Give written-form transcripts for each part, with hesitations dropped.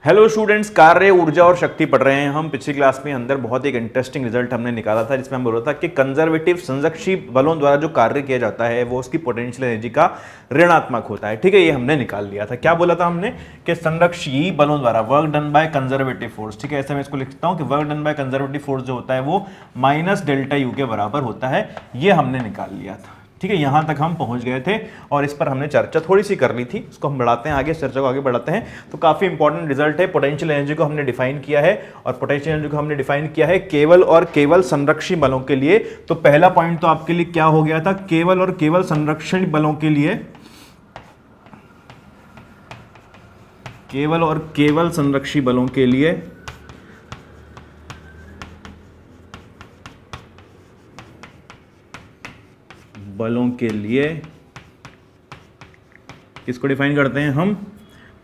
Hello students, कार्य, ऊर्जा और शक्ति पढ़ रहे हैं हम। पिछली क्लास में अंदर बहुत एक इंटरेस्टिंग रिजल्ट हमने निकाला था जिसमें हम बोल रहा था कि कंजर्वेटिव संरक्षी बलों द्वारा जो कार्य किया जाता है वो उसकी पोटेंशियल एनर्जी का ऋणात्मक होता है। ठीक है, ये हमने निकाल लिया था। क्या बोला था हमने कि संरक्षी बलों द्वारा work done by conservative force, ठीक है, ऐसे मैं इसको लिखता हूं कि work done by conservative force जो होता है वो माइनस डेल्टा यू के बराबर होता है। ये हमने निकाल लिया था। ठीक है, यहां तक हम पहुंच गए थे और इस पर हमने चर्चा थोड़ी सी कर ली थी। इसको हम बढ़ाते हैं आगे, इस चर्चा को आगे बढ़ाते हैं। तो काफी इंपॉर्टेंट रिजल्ट है। पोटेंशियल एनर्जी को हमने डिफाइन किया है और पोटेंशियल एनर्जी को हमने डिफाइन किया है केवल और केवल संरक्षी बलों के लिए। तो पहला पॉइंट तो आपके लिए क्या हो गया था, केवल और केवल संरक्षण बलों के लिए, केवल और केवल संरक्षी बलों के लिए किसको डिफाइन करते हैं हम,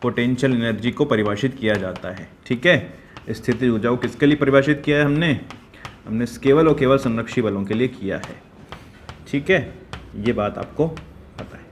पोटेंशियल एनर्जी को परिभाषित किया जाता है। ठीक है, स्थितिज ऊर्जा को किसके लिए परिभाषित किया है हमने केवल और केवल संरक्षी बलों के लिए किया है। ठीक है, ये बात आपको पता है।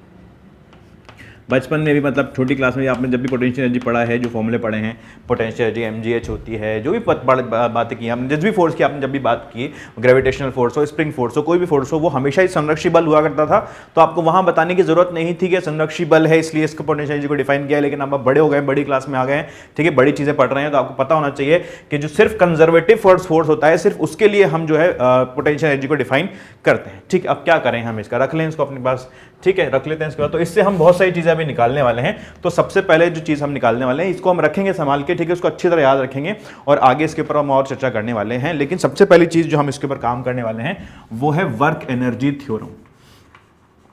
बचपन में भी, मतलब छोटी क्लास में आपने जब भी पोटेंशियल एनर्जी पढ़ा है, जो फॉर्मूले पढ़े हैं, पोटेंशियल एनर्जी mgh होती है, जो भी बातें की हमने, जिस भी फोर्स की आपने जब भी बात की, ग्रेविटेशनल फोर्स हो, स्प्रिंग फोर्स हो, कोई भी फोर्स हो, वो हमेशा ही संरक्षी बल हुआ करता था। तो आपको वहां बताने की जरूरत नहीं थी कि संरक्षी बल है इसलिए इसको पोटेंशियल एनर्जी को डिफाइन किया। लेकिन अब आप बड़े हो गए, बड़ी क्लास में आ गए, ठीक है, बड़ी चीजें पढ़ रहे हैं, तो आपको पता होना चाहिए कि जो सिर्फ कंजर्वेटिव फोर्स होता है, सिर्फ उसके लिए हम जो है पोटेंशियल एनर्जी को डिफाइन करते हैं। ठीक, अब क्या करें, हम इसका रख लें इसको अपने पास। ठीक है, रख लेते हैं इसके बाद। तो इससे हम बहुत सारी चीजें अभी निकालने वाले हैं। तो सबसे पहले जो चीज हम निकालने वाले हैं, इसको हम रखेंगे संभाल के, ठीक है, उसको अच्छी तरह याद रखेंगे और आगे इसके ऊपर हम और चर्चा करने वाले हैं। लेकिन सबसे पहली चीज जो हम इसके ऊपर काम करने वाले हैं वो है work energy theorem.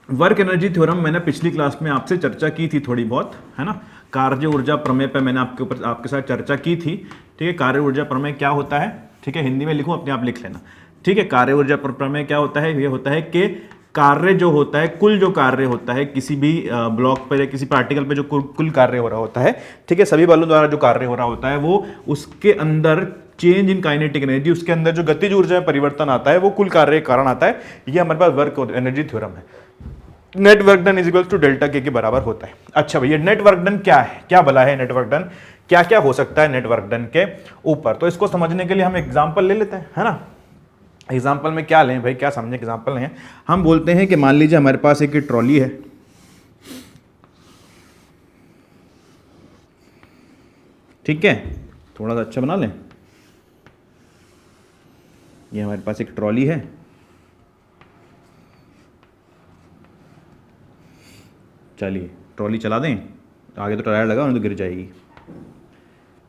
Work energy theorem मैंने पिछली क्लास में आपसे चर्चा की थी थोड़ी बहुत, है ना। कार्य ऊर्जा प्रमेय पे मैंने आपके साथ चर्चा की थी। ठीक है, कार्य ऊर्जा प्रमेय क्या होता है, ठीक है, हिंदी में लिखूं, अपने आप लिख लेना। ठीक है, कार्य ऊर्जा प्रमेय क्या होता है, ये होता है कि कार्य जो होता है, कुल जो कार्य होता है किसी भी ब्लॉक पर या किसी पार्टिकल पे जो कुल कार्य हो रहा होता है, ठीक है, सभी बलों द्वारा जो कार्य हो रहा होता है, वो उसके अंदर चेंज इन काइनेटिक एनर्जी, उसके अंदर जो गतिज ऊर्जा में परिवर्तन आता है वो कुल कार्य के कारण आता है। ये हमारे पास वर्क एनर्जी थ्योरम है। Net work done is equal to delta के बराबर होता है। अच्छा भैया, नेट वर्क डन क्या है, क्या भला है नेट वर्क डन, क्या क्या हो सकता है नेट वर्क डन के ऊपर। तो इसको समझने के लिए हम एग्जाम्पल ले लेते हैं, है ना। एग्जाम्पल में क्या लें भाई, क्या समझे एग्जाम्पल लें। हम बोलते हैं कि मान लीजिए हमारे पास एक ट्रॉली है, ठीक है, थोड़ा सा अच्छा बना लें। ये हमारे पास एक ट्रॉली है, चलिए ट्रॉली चला दें, आगे तो टायर लगा उन्हें तो गिर जाएगी।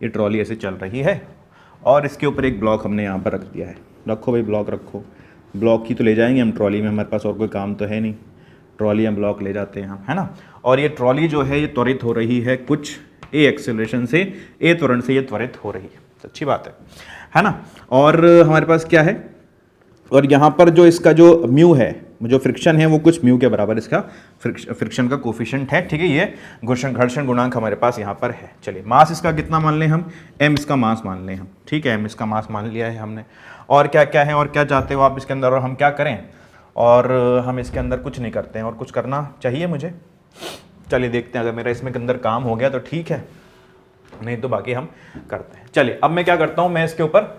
ये ट्रॉली ऐसे चल रही है और इसके ऊपर एक ब्लॉक हमने यहाँ पर रख दिया है। रखो भाई, ब्लॉक रखो, ब्लॉक ही तो ले जाएंगे हम ट्रॉली में, हमारे पास और कोई काम तो है नहीं, ट्रॉली हम ब्लॉक ले जाते हैं हम, है ना। और ये ट्रॉली जो है ये त्वरित हो रही है कुछ ए एक्सेलरेशन से, ए त्वरण से ये त्वरित हो रही है, अच्छी बात है ना। और हमारे पास क्या है, और यहाँ पर जो इसका जो म्यू है, जो फ्रिक्शन है, वो कुछ म्यू के बराबर इसका फ्रिक्शन का कोफिशिएंट है। ठीक है, ये घर्षण गुणांक हमारे पास यहाँ पर है। चलिए, मास इसका कितना मान लें हम, m इसका मास मान लें हम। ठीक है, m इसका मास मान लिया है हमने। और क्या क्या है और क्या चाहते हो आप इसके अंदर, और हम क्या करें, और हम इसके अंदर कुछ नहीं करते हैं और कुछ करना चाहिए मुझे। चलिए देखते हैं, अगर मेरा इसमें अंदर काम हो गया तो ठीक है, नहीं तो बाकी हम करते हैं। चलिए, अब मैं क्या करता हूँ, मैं इसके ऊपर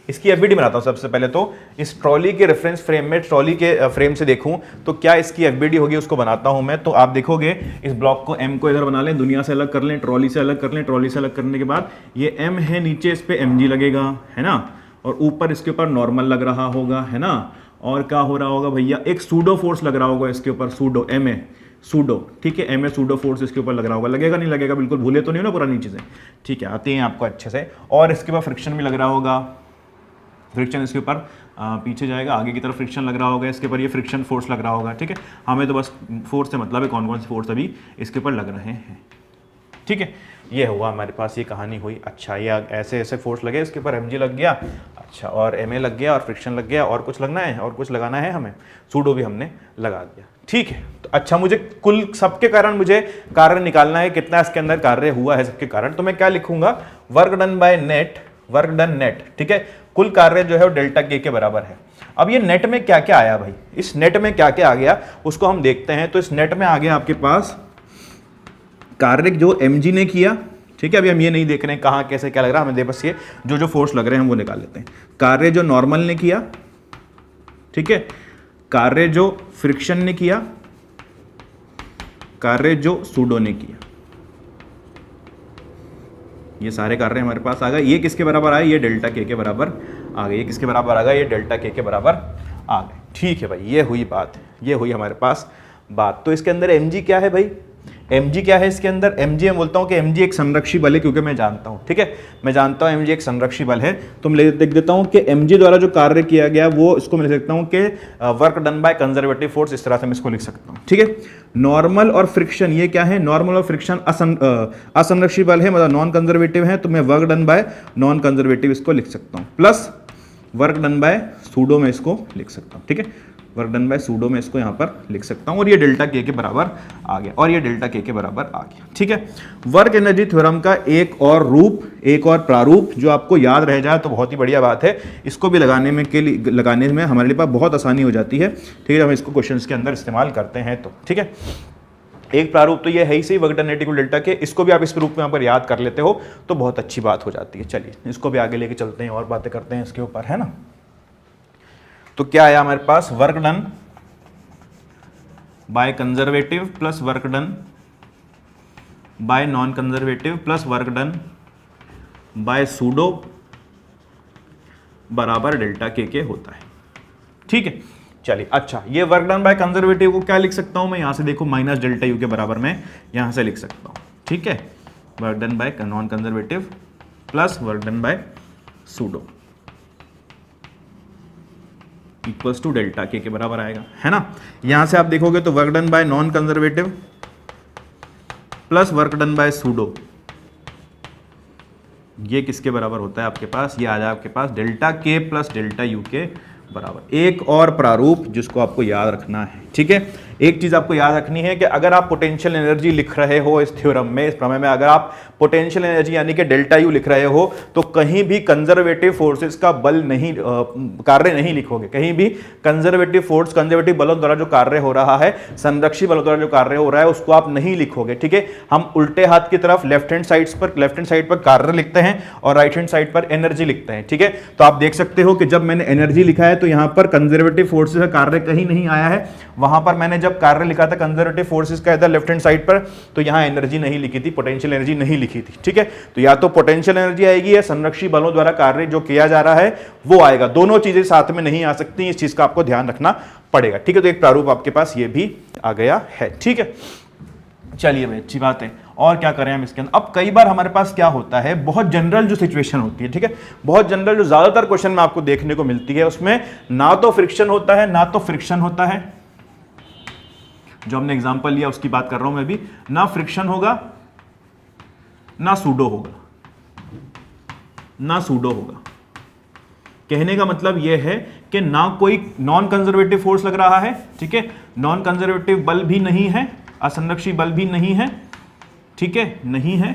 इसकी एफबीडी बनाता हूं। सबसे पहले तो इस ट्रॉली के रेफरेंस फ्रेम में, ट्रॉली के फ्रेम से देखूं तो क्या इसकी एफबीडी होगी, उसको बनाता हूं मैं। तो आप देखोगे इस ब्लॉक को, m को इधर बना लें, दुनिया से अलग कर लें, ट्रॉली से अलग कर लें। ट्रॉली से अलग करने के बाद ये m है, नीचे इस पे mg लगेगा, है ना, और ऊपर इसके ऊपर नॉर्मल लग रहा होगा, है ना। और क्या हो रहा होगा भैया, एक सूडो फोर्स लग रहा होगा इसके ऊपर, सूडो m है, सूडो, ठीक है, m है, सूडो फोर्स इसके ऊपर लग रहा होगा। लगेगा नहीं लगेगा, बिल्कुल भूले तो नहीं हो ना पुरानी चीजें, ठीक है, आती हैं आपको अच्छे से। और इसके बाद फ्रिक्शन भी लग रहा होगा, फ्रिक्शन इसके ऊपर पीछे जाएगा, आगे की तरफ फ्रिक्शन लग रहा होगा, इसके ऊपर ये फ्रिक्शन फोर्स लग रहा होगा। ठीक है, हमें तो बस फोर्स से मतलब है कौन कौन से फोर्स अभी इसके ऊपर लग रहे हैं। ठीक है, ये हुआ हमारे पास, ये कहानी हुई। अच्छा, ये ऐसे ऐसे फोर्स लगे, इसके ऊपर mg लग गया, अच्छा, और ma लग गया, और फ्रिक्शन लग गया, और कुछ लगना है, और कुछ लगाना है हमें, सूडो भी हमने लगा दिया। ठीक है, तो अच्छा, मुझे कुल सबके कारण मुझे कार्य निकालना है, कितना इसके अंदर कार्य हुआ है सबके कारण। तो मैं क्या लिखूंगा, work done by net, work done net, ठीक है, कुल कार्य जो है वो डेल्टा के बराबर है। अब ये नेट में क्या क्या आया भाई, इस नेट में क्या क्या आ गया उसको हम देखते हैं। तो इस नेट में आ गया आपके पास कार्य जो mg ने किया, ठीक है, अभी हम ये नहीं देख रहे हैं कहाँ कैसे क्या लग रहा है, हमें बस ये जो फोर्स लग रहे हैं हम वो निकाल लेते हैं। कार्य जो नॉर्मल ने किया, ठीक है, कार्य जो फ्रिक्शन ने किया, कार्य जो सूडो ने किया, ये सारे कार्य हमारे पास आ गए। ये किसके बराबर आए, ये डेल्टा के बराबर आ गए। ये किसके बराबर आ गए, ये डेल्टा के बराबर आ गए। ठीक है भाई, ये हुई बात, ये हुई हमारे पास बात। तो इसके अंदर mg क्या है भाई, mg क्या है इसके अंदर, mg मैं बोलता हूँ कि mg एक संरक्षी बल है, क्योंकि मैं जानता हूँ, ठीक है, मैं जानता हूँ mg एक संरक्षी बल है। तो मैं देख देता हूँ कि mg द्वारा जो कार्य किया गया वो, इसको मैं लिख सकता हूँ कि work done by conservative force, इस तरह से मैं इसको लिख सकता हूँ, ठीक है। नॉर्मल और फ्रिक्शन, ये क्या है, नॉर्मल और फ्रिक्शन असंरक्षी बल है, मतलब नॉन कंजर्वेटिव है, तो मैं work done by non conservative इसको लिख सकता हूँ, plus work done by pseudo में इसको लिख सकता हूँ, ठीक है, वर्क डन बाय सूडो में इसको यहाँ पर लिख सकता हूँ। और ये डेल्टा के बराबर आ गया, और ये डेल्टा के बराबर आ गया, ठीक है। वर्क एनर्जी थ्योरम का एक और रूप, एक और प्रारूप जो आपको याद रह जाए तो बहुत ही बढ़िया बात है। इसको भी लगाने में हमारे लिए बहुत आसानी हो जाती है, ठीक है, हम इसको क्वेश्चन के अंदर इस्तेमाल करते हैं तो, ठीक है। एक प्रारूप तो ये है ही सही, वर्क डन इक्वल डेल्टा के, इसको भी आप इस रूप में यहाँ पर याद कर लेते हो तो बहुत अच्छी बात हो जाती है। चलिए इसको भी आगे लेके चलते हैं और बातें करते हैं इसके ऊपर, है ना। तो क्या आया हमारे पास, work done by conservative plus work done by non conservative plus work done by pseudo बराबर डेल्टा के होता है, ठीक है। चलिए अच्छा, ये वर्क डन बाय कंजर्वेटिव को क्या लिख सकता हूं मैं, यहां से देखो माइनस डेल्टा यू के बराबर मैं यहां से लिख सकता हूं, ठीक है। Work done by non conservative plus work done by pseudo equals to delta के बराबर आएगा, है ना। यहां से आप देखोगे तो work done by non conservative plus work done by pseudo, ये किसके बराबर होता है आपके पास, ये आ जाए आपके पास डेल्टा के प्लस डेल्टा यू के बराबर। एक और प्रारूप जिसको आपको याद रखना है, ठीक है। एक चीज आपको याद रखनी है कि अगर आप पोटेंशियल एनर्जी लिख रहे हो इस थ्योरम में, इस प्रमेय में, अगर आप पोटेंशियल एनर्जी यानी कि डेल्टा यू लिख रहे हो तो कहीं भी कंजर्वेटिव फोर्सेस का बल नहीं, कार्य नहीं लिखोगे। कहीं भी कंजर्वेटिव फोर्स, कंजर्वेटिव बलों द्वारा जो कार्य हो रहा है, संरक्षी बलों द्वारा जो कार्य हो रहा है, उसको आप नहीं लिखोगे, ठीक है। हम उल्टे हाथ की तरफ लेफ्ट हैंड साइड पर कार्य लिखते हैं और राइट हैंड साइड पर एनर्जी लिखते हैं, ठीक है। तो आप देख सकते हो कि जब मैंने एनर्जी लिखा है तो यहां पर कंजर्वेटिव फोर्सेस का कार्य कहीं नहीं आया है। वहां पर मैंने जब कार्य लिखा था कंजर्वेटिव फोर्सेस का इधर लेफ्ट हैंड साइड पर, तो यहां एनर्जी नहीं लिखी थी, पोटेंशियल एनर्जी नहीं लिखी थी, ठीक है। तो या तो पोटेंशियल एनर्जी आएगी या संरक्षी बलों द्वारा कार्य जो किया जा रहा है वो आएगा, दोनों चीजें साथ में नहीं आ सकती, इस चीज का आपको ध्यान रखना पड़ेगा, ठीक है। तो एक प्रारूप आपके पास ये भी आ गया है, ठीक है। चलिए भाई अच्छी बात है, और क्या करें हम इसके अंदर। अब कई बार हमारे पास क्या होता है, बहुत जनरल जो सिचुएशन होती है, ठीक है, बहुत जनरल जो ज्यादातर क्वेश्चन में आपको देखने को मिलती है, उसमें ना तो फ्रिक्शन होता है ना तो फ्रिक्शन होता है। जो हमने एग्जांपल लिया उसकी बात कर रहा हूं मैं भी, ना फ्रिक्शन होगा ना सूडो होगा, ना सूडो होगा। कहने का मतलब यह है कि ना कोई नॉन कंजर्वेटिव फोर्स लग रहा है, ठीक है, नॉन कंजर्वेटिव बल भी नहीं है, असंरक्षी बल भी नहीं है, ठीक है, नहीं है,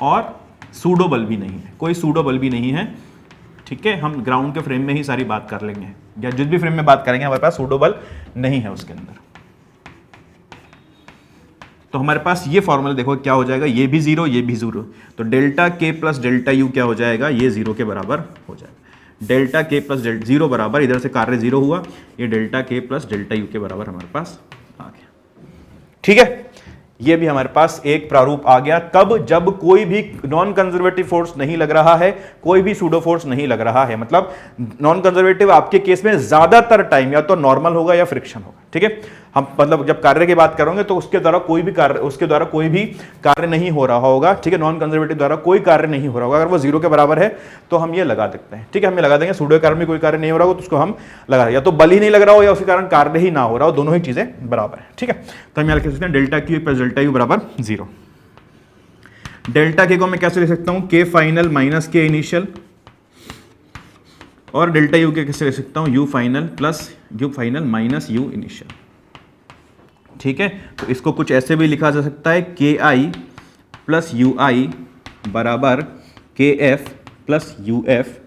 और सूडो बल भी नहीं है, कोई सूडो बल भी नहीं है, ठीक है। हम ग्राउंड के फ्रेम में ही सारी बात कर लेंगे, या जिस भी फ्रेम में बात करेंगे हमारे पास सूडो बल नहीं है उसके अंदर। तो हमारे पास ये फॉर्मूला देखो क्या हो जाएगा, ये भी जीरो, ये भी जीरो, तो डेल्टा के प्लस डेल्टा यू क्या हो जाएगा, ये जीरो के बराबर हो जाएगा। डेल्टा के प्लस डेल्टा जीरो बराबर, इधर से कार्य जीरो हुआ, ये डेल्टा के प्लस डेल्टा यू के बराबर हमारे पास आ गया, ठीक है। ये भी हमारे पास एक प्रारूप आ गया, कब, जब कोई भी नॉन कंजर्वेटिव फोर्स नहीं लग रहा है, कोई भी सूडो फोर्स नहीं लग रहा है। मतलब नॉन कंजर्वेटिव आपके केस में ज्यादातर टाइम या तो नॉर्मल होगा या फ्रिक्शन होगा, ठीक है। हम मतलब जब कार्य की बात करेंगे तो उसके द्वारा कोई भी कार्य नहीं हो रहा होगा, ठीक है, नॉन कंजर्वेटिव द्वारा कोई कार्य नहीं हो रहा होगा। अगर वो जीरो के बराबर है तो हम ये लगा सकते हैं, ठीक है, हम ये लगा देंगे, सूडो के कारण भी कोई कार्य नहीं हो रहा हो तो उसको हम लगा देंगे, या तो बल ही नहीं लग रहा हो या उसी कारण कार्य ही ना हो रहा हो, दोनों ही चीजें बराबर है, ठीक है। तो हम यहाँ लिख सकते हैं delta Q plus delta U बराबर जीरो। डेल्टा के को मैं कैसे लिख सकता हूं, के फाइनल माइनस के इनिशियल, और डेल्टा यू के कैसे लिख सकता हूं, you final plus U final minus you initial, ठीक है। तो इसको कुछ ऐसे भी लिखा जा सकता है, के आई प्लस यू आई बराबर के एफ प्लस यू एफ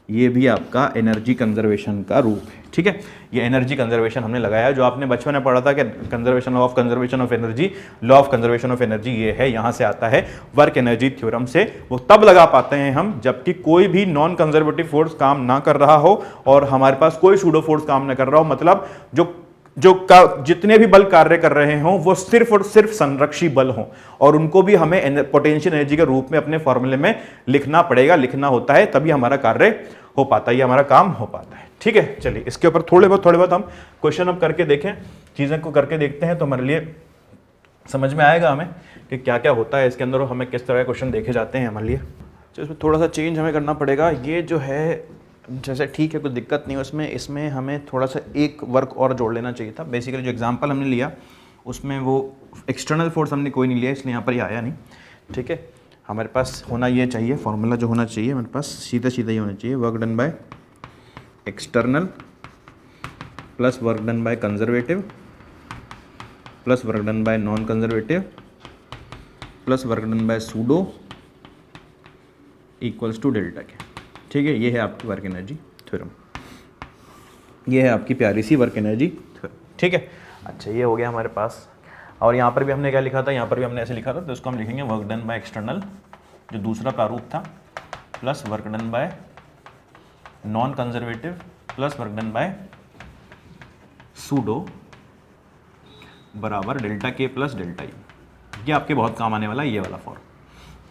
ये भी आपका एनर्जी कंजर्वेशन का रूप है, ठीक है। ये एनर्जी कंजर्वेशन हमने लगाया, जो आपने बचपन में पढ़ा था कि conservation of conservation of energy, law of conservation of energy, ये है, यहाँ से आता है वर्क एनर्जी थ्योरम से। वो तब लगा पाते हैं हम जबकि कोई भी नॉन कंजर्वेटिव फोर्स काम ना कर रहा हो और हमारे पास कोई सूडो फोर्स काम ना कर रहा हो, मतलब जितने भी बल कार्य कर रहे हों वो सिर्फ और सिर्फ संरक्षी बल हों, और उनको भी हमें पोटेंशियल एनर्जी के रूप में अपने फॉर्मूले में लिखना पड़ेगा, लिखना होता है, तभी हमारा कार्य हो पाता है, ये हमारा काम हो पाता है, ठीक है। चलिए इसके ऊपर थोड़े बहुत हम क्वेश्चन अब करके देखें, चीज़ें को करके देखते हैं तो हमारे लिए समझ में आएगा हमें कि क्या क्या होता है इसके अंदर और हमें किस तरह के क्वेश्चन देखे जाते हैं हमारे लिए। तो इसमें थोड़ा सा चेंज हमें करना पड़ेगा। ये जो है जैसे ठीक है, कोई दिक्कत नहीं है इसमें हमें थोड़ा सा एक वर्क और जोड़ लेना चाहिए था। बेसिकली जो एग्जांपल हमने लिया उसमें वो एक्सटर्नल फोर्स हमने कोई नहीं लिया, इसलिए यहाँ पर ये आया नहीं, ठीक है। हमारे पास होना ये चाहिए, फॉर्मूला जो होना चाहिए हमारे पास सीधा सीधा ही होना चाहिए, work done by external plus work done by conservative plus work done by non conservative plus work done by pseudo equals to delta के, ठीक है। ये है आपकी वर्क एनर्जी थ्योरम, ये है आपकी प्यारी सी वर्क एनर्जी थ्योरम, ठीक है। अच्छा, ये हो गया हमारे पास। और यहाँ पर भी हमने क्या लिखा था, यहाँ पर भी हमने ऐसे लिखा था, तो इसको हम लिखेंगे वर्क डन बाय एक्सटर्नल, जो दूसरा प्रारूप था, plus work done by non conservative plus work done by pseudo बराबर डेल्टा के प्लस डेल्टा ई। ये आपके बहुत काम आने वाला है, ये वाला फॉर्म,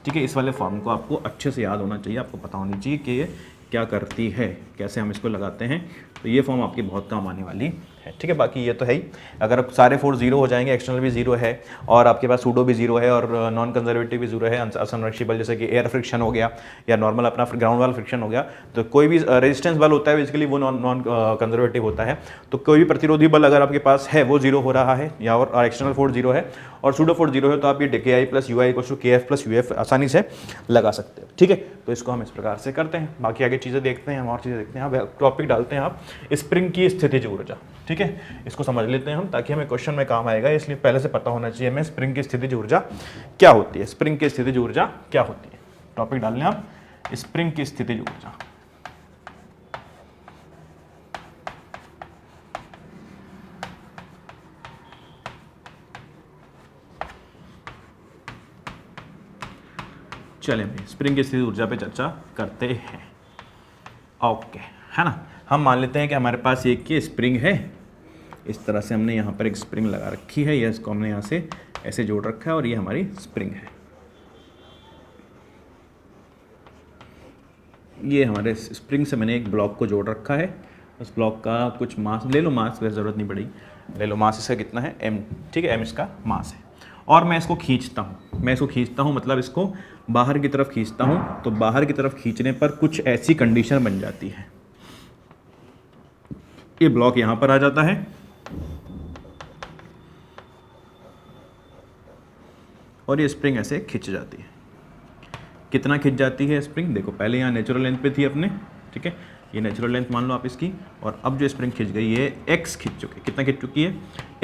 ठीक है। इस वाले फॉर्म को आपको अच्छे से याद होना चाहिए, आपको पता होनी चाहिए कि ये क्या करती है, कैसे हम इसको लगाते हैं, तो ये फॉर्म आपकी बहुत काम आने वाली है, ठीक है। बाकी ये तो है ही, अगर अब सारे फोर्स जीरो हो जाएंगे, एक्सटर्नल भी जीरो है और आपके पास सूडो भी जीरो है और नॉन कंजर्वेटिव भी जीरो है, असंरक्षी बल जैसे कि एयर फ्रिक्शन हो गया या नॉर्मल अपना ग्राउंड वाला फ्रिक्शन हो गया, तो कोई भी रेजिस्टेंस बल होता है बेसिकली वो नॉन कंजर्वेटिव होता है। तो कोई भी प्रतिरोधी बल अगर आपके पास है वो जीरो हो रहा है या और एक्सटर्नल फोर्स जीरो है और सूडो फोर्स जीरो है, तो आप ये के आई प्लस यू आई के एफ प्लस यू एफ आसानी से लगा सकते हो, ठीक है। तो इसको हम इस प्रकार से करते हैं, बाकी आगे चीज़ें देखते हैं, हम और चीज़ें देखते हैं। अब टॉपिक डालते हैं आप स्प्रिंग की स्थितिज ऊर्जा, ठीक है। इसको समझ लेते हैं हम ताकि हमें क्वेश्चन में काम आएगा, इसलिए पहले से पता होना चाहिए हमें स्प्रिंग की स्थितिज ऊर्जा क्या होती है, स्प्रिंग की स्थितिज ऊर्जा क्या होती है। टॉपिक डाल लें आप, स्प्रिंग की स्थितिज ऊर्जा। चलें भाई, स्प्रिंग की स्थितिज ऊर्जा पे चर्चा करते हैं। ओके, है ना। हम मान लेते हैं कि हमारे पास एक ये स्प्रिंग है, इस तरह से हमने यहाँ पर एक स्प्रिंग लगा रखी है, या इसको हमने यहाँ से ऐसे जोड़ रखा है और ये हमारी स्प्रिंग है। ये हमारे स्प्रिंग से मैंने एक ब्लॉक को जोड़ रखा है, उस ब्लॉक का कुछ मास ले लो, मास की ज़रूरत नहीं पड़ेगी, ले लो मास इसका कितना है m, ठीक है, m इसका मास है। और मैं इसको खींचता हूँ, मतलब इसको बाहर की तरफ खींचता हूँ, तो बाहर की तरफ खींचने पर कुछ ऐसी कंडीशन बन जाती है, ये ब्लॉक यहाँ पर आ जाता है और ये स्प्रिंग ऐसे खिंच जाती है। कितना खिंच जाती है स्प्रिंग, देखो पहले यहाँ नेचुरल लेंथ पे थी अपने, ठीक है, ये नेचुरल लेंथ मान लो आप इसकी, और अब जो स्प्रिंग खिंच गई ये x खिंच चुकी है, कितना खिंच चुकी है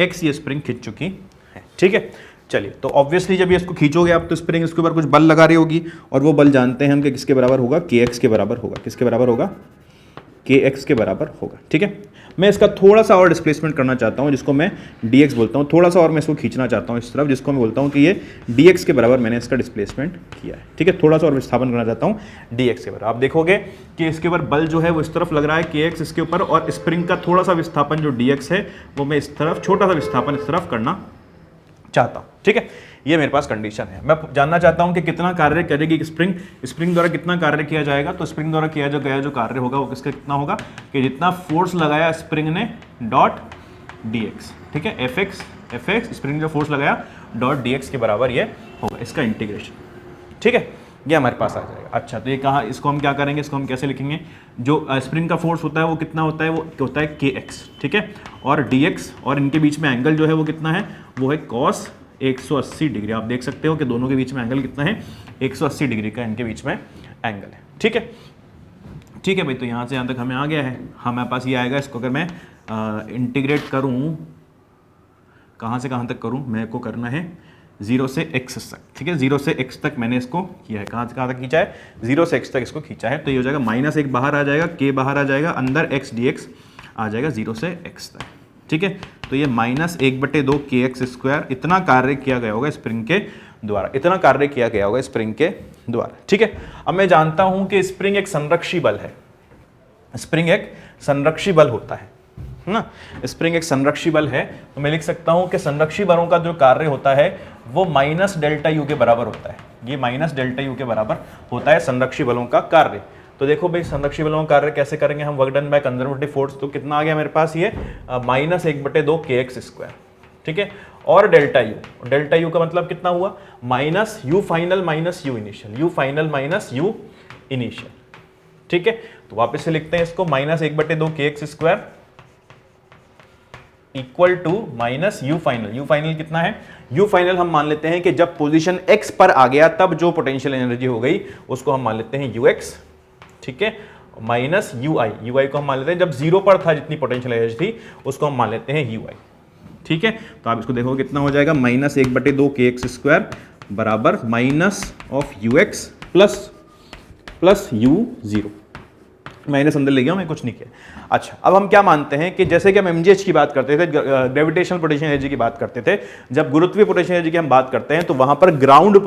x, ये स्प्रिंग खिंच चुकी है, ठीक है। चलिए, तो ऑब्वियसली जब ये इसको खींचोगे आप तो स्प्रिंग इसके ऊपर कुछ बल लगा रही होगी, और वो बल जानते हैं हम कि किसके बराबर होगा, kx के बराबर होगा, किसके बराबर होगा, kx के बराबर होगा, ठीक है। मैं इसका थोड़ा सा और डिस्प्लेसमेंट करना चाहता हूँ, जिसको मैं dx बोलता हूँ, थोड़ा सा और मैं इसको खींचना चाहता हूँ इस तरफ, जिसको मैं बोलता हूँ कि ये dx के बराबर मैंने इसका डिस्प्लेसमेंट किया है, ठीक है। थोड़ा सा और विस्थापन करना चाहता हूँ dx के बराबर। आप देखोगे कि इसके ऊपर बल जो है वो इस तरफ लग रहा है kx इसके ऊपर, और स्प्रिंग का थोड़ा सा विस्थापन जो dx है वो मैं इस तरफ, छोटा सा विस्थापन इस तरफ करना चाहता हूँ, ठीक है। ये मेरे पास कंडीशन है। मैं जानना चाहता हूँ कि कितना कार्य करेगी स्प्रिंग द्वारा कितना कार्य किया जाएगा, तो स्प्रिंग द्वारा किया गया जो कार्य होगा वो किसका कितना होगा, कि जितना फोर्स लगाया स्प्रिंग ने डॉट dx, ठीक है, fx स्प्रिंग जो फोर्स लगाया डॉट dx के बराबर ये होगा, इसका इंटीग्रेशन, ठीक है, ये हमारे पास आ जाएगा। अच्छा, तो ये कहाँ, इसको हम क्या करेंगे, इसको हम कैसे लिखेंगे, जो स्प्रिंग का फोर्स होता है वो कितना होता है, वो होता है kx, ठीक है, और dx और इनके बीच में एंगल जो है वो कितना है, वो है cos 180 डिग्री। आप देख सकते हो कि दोनों के बीच में एंगल कितना है, 180 डिग्री का इनके बीच में एंगल है, ठीक है। ठीक है भाई, तो यहाँ से यहाँ तक हमें आ गया है, हमारे पास ये आएगा। इसको अगर मैं इंटीग्रेट करूँ, कहाँ से कहाँ तक करूँ, मेरे को करना है 0 से x तक, ठीक है, 0 से x तक मैंने इसको किया है, कहाँ तक खींचा है, 0 से x तक इसको खींचा है। तो ये हो जाएगा -1 बाहर आ जाएगा, k बाहर आ जाएगा, अंदर x dx आ जाएगा 0 से x तक, ठीक है। तो ये -1/2 kx² इतना कार्य किया गया होगा स्प्रिंग के द्वारा, इतना कार्य किया गया होगा स्प्रिंग के द्वारा, ठीक है। अब मैं जानता हूं कि स्प्रिंग एक संरक्षी बल है, स्प्रिंग एक संरक्षी बल होता है ना, स्प्रिंग एक संरक्षी बल है। तो मैं लिख सकता हूं कि संरक्षी बलों का जो कार्य होता है वो -Δu के बराबर होता है, ये -Δu के बराबर होता है संरक्षी बलों का कार्य। तो देखो भाई संरक्षी बलों का कार्य कैसे करेंगे हम, work done by conservative force, तो कितना आ गया मेरे पास ये -1/2 kx², ठीक है। और डेल्टा यू का मतलब कितना हुआ, -u final -u initial, u final -u initial, ठीक है। तो वापस से लिखते हैं इसको, -1/2 kx² equal to -u final, u final कितना है, u फाइनल हम मान लेते हैं कि जब पोजीशन x पर आ गया तब जो पोटेंशियल एनर्जी हो गई उसको हम मान लेते हैं ux, ठीक है, -ui को हम मान लेते हैं जब 0 पर था जितनी पोटेंशियल एनर्जी थी उसको हम मान लेते हैं ui, ठीक है। तो आप इसको देखो कितना हो जाएगा, -1/2 kx² बराबर -ux प्लस u0, माइनस अंदर ले गया मैं, कुछ नहीं किया। अच्छा, अब हम क्या मानते हैं कि जैसे कि हम mgh की बात करते थे, ग्रेविटेशनल पोटेंशियल एनर्जी की बात करते थे, जब गुरुत्वीय पोटेंशियल एनर्जी की हम बात करते हैं तो वहां पर ग्राउंड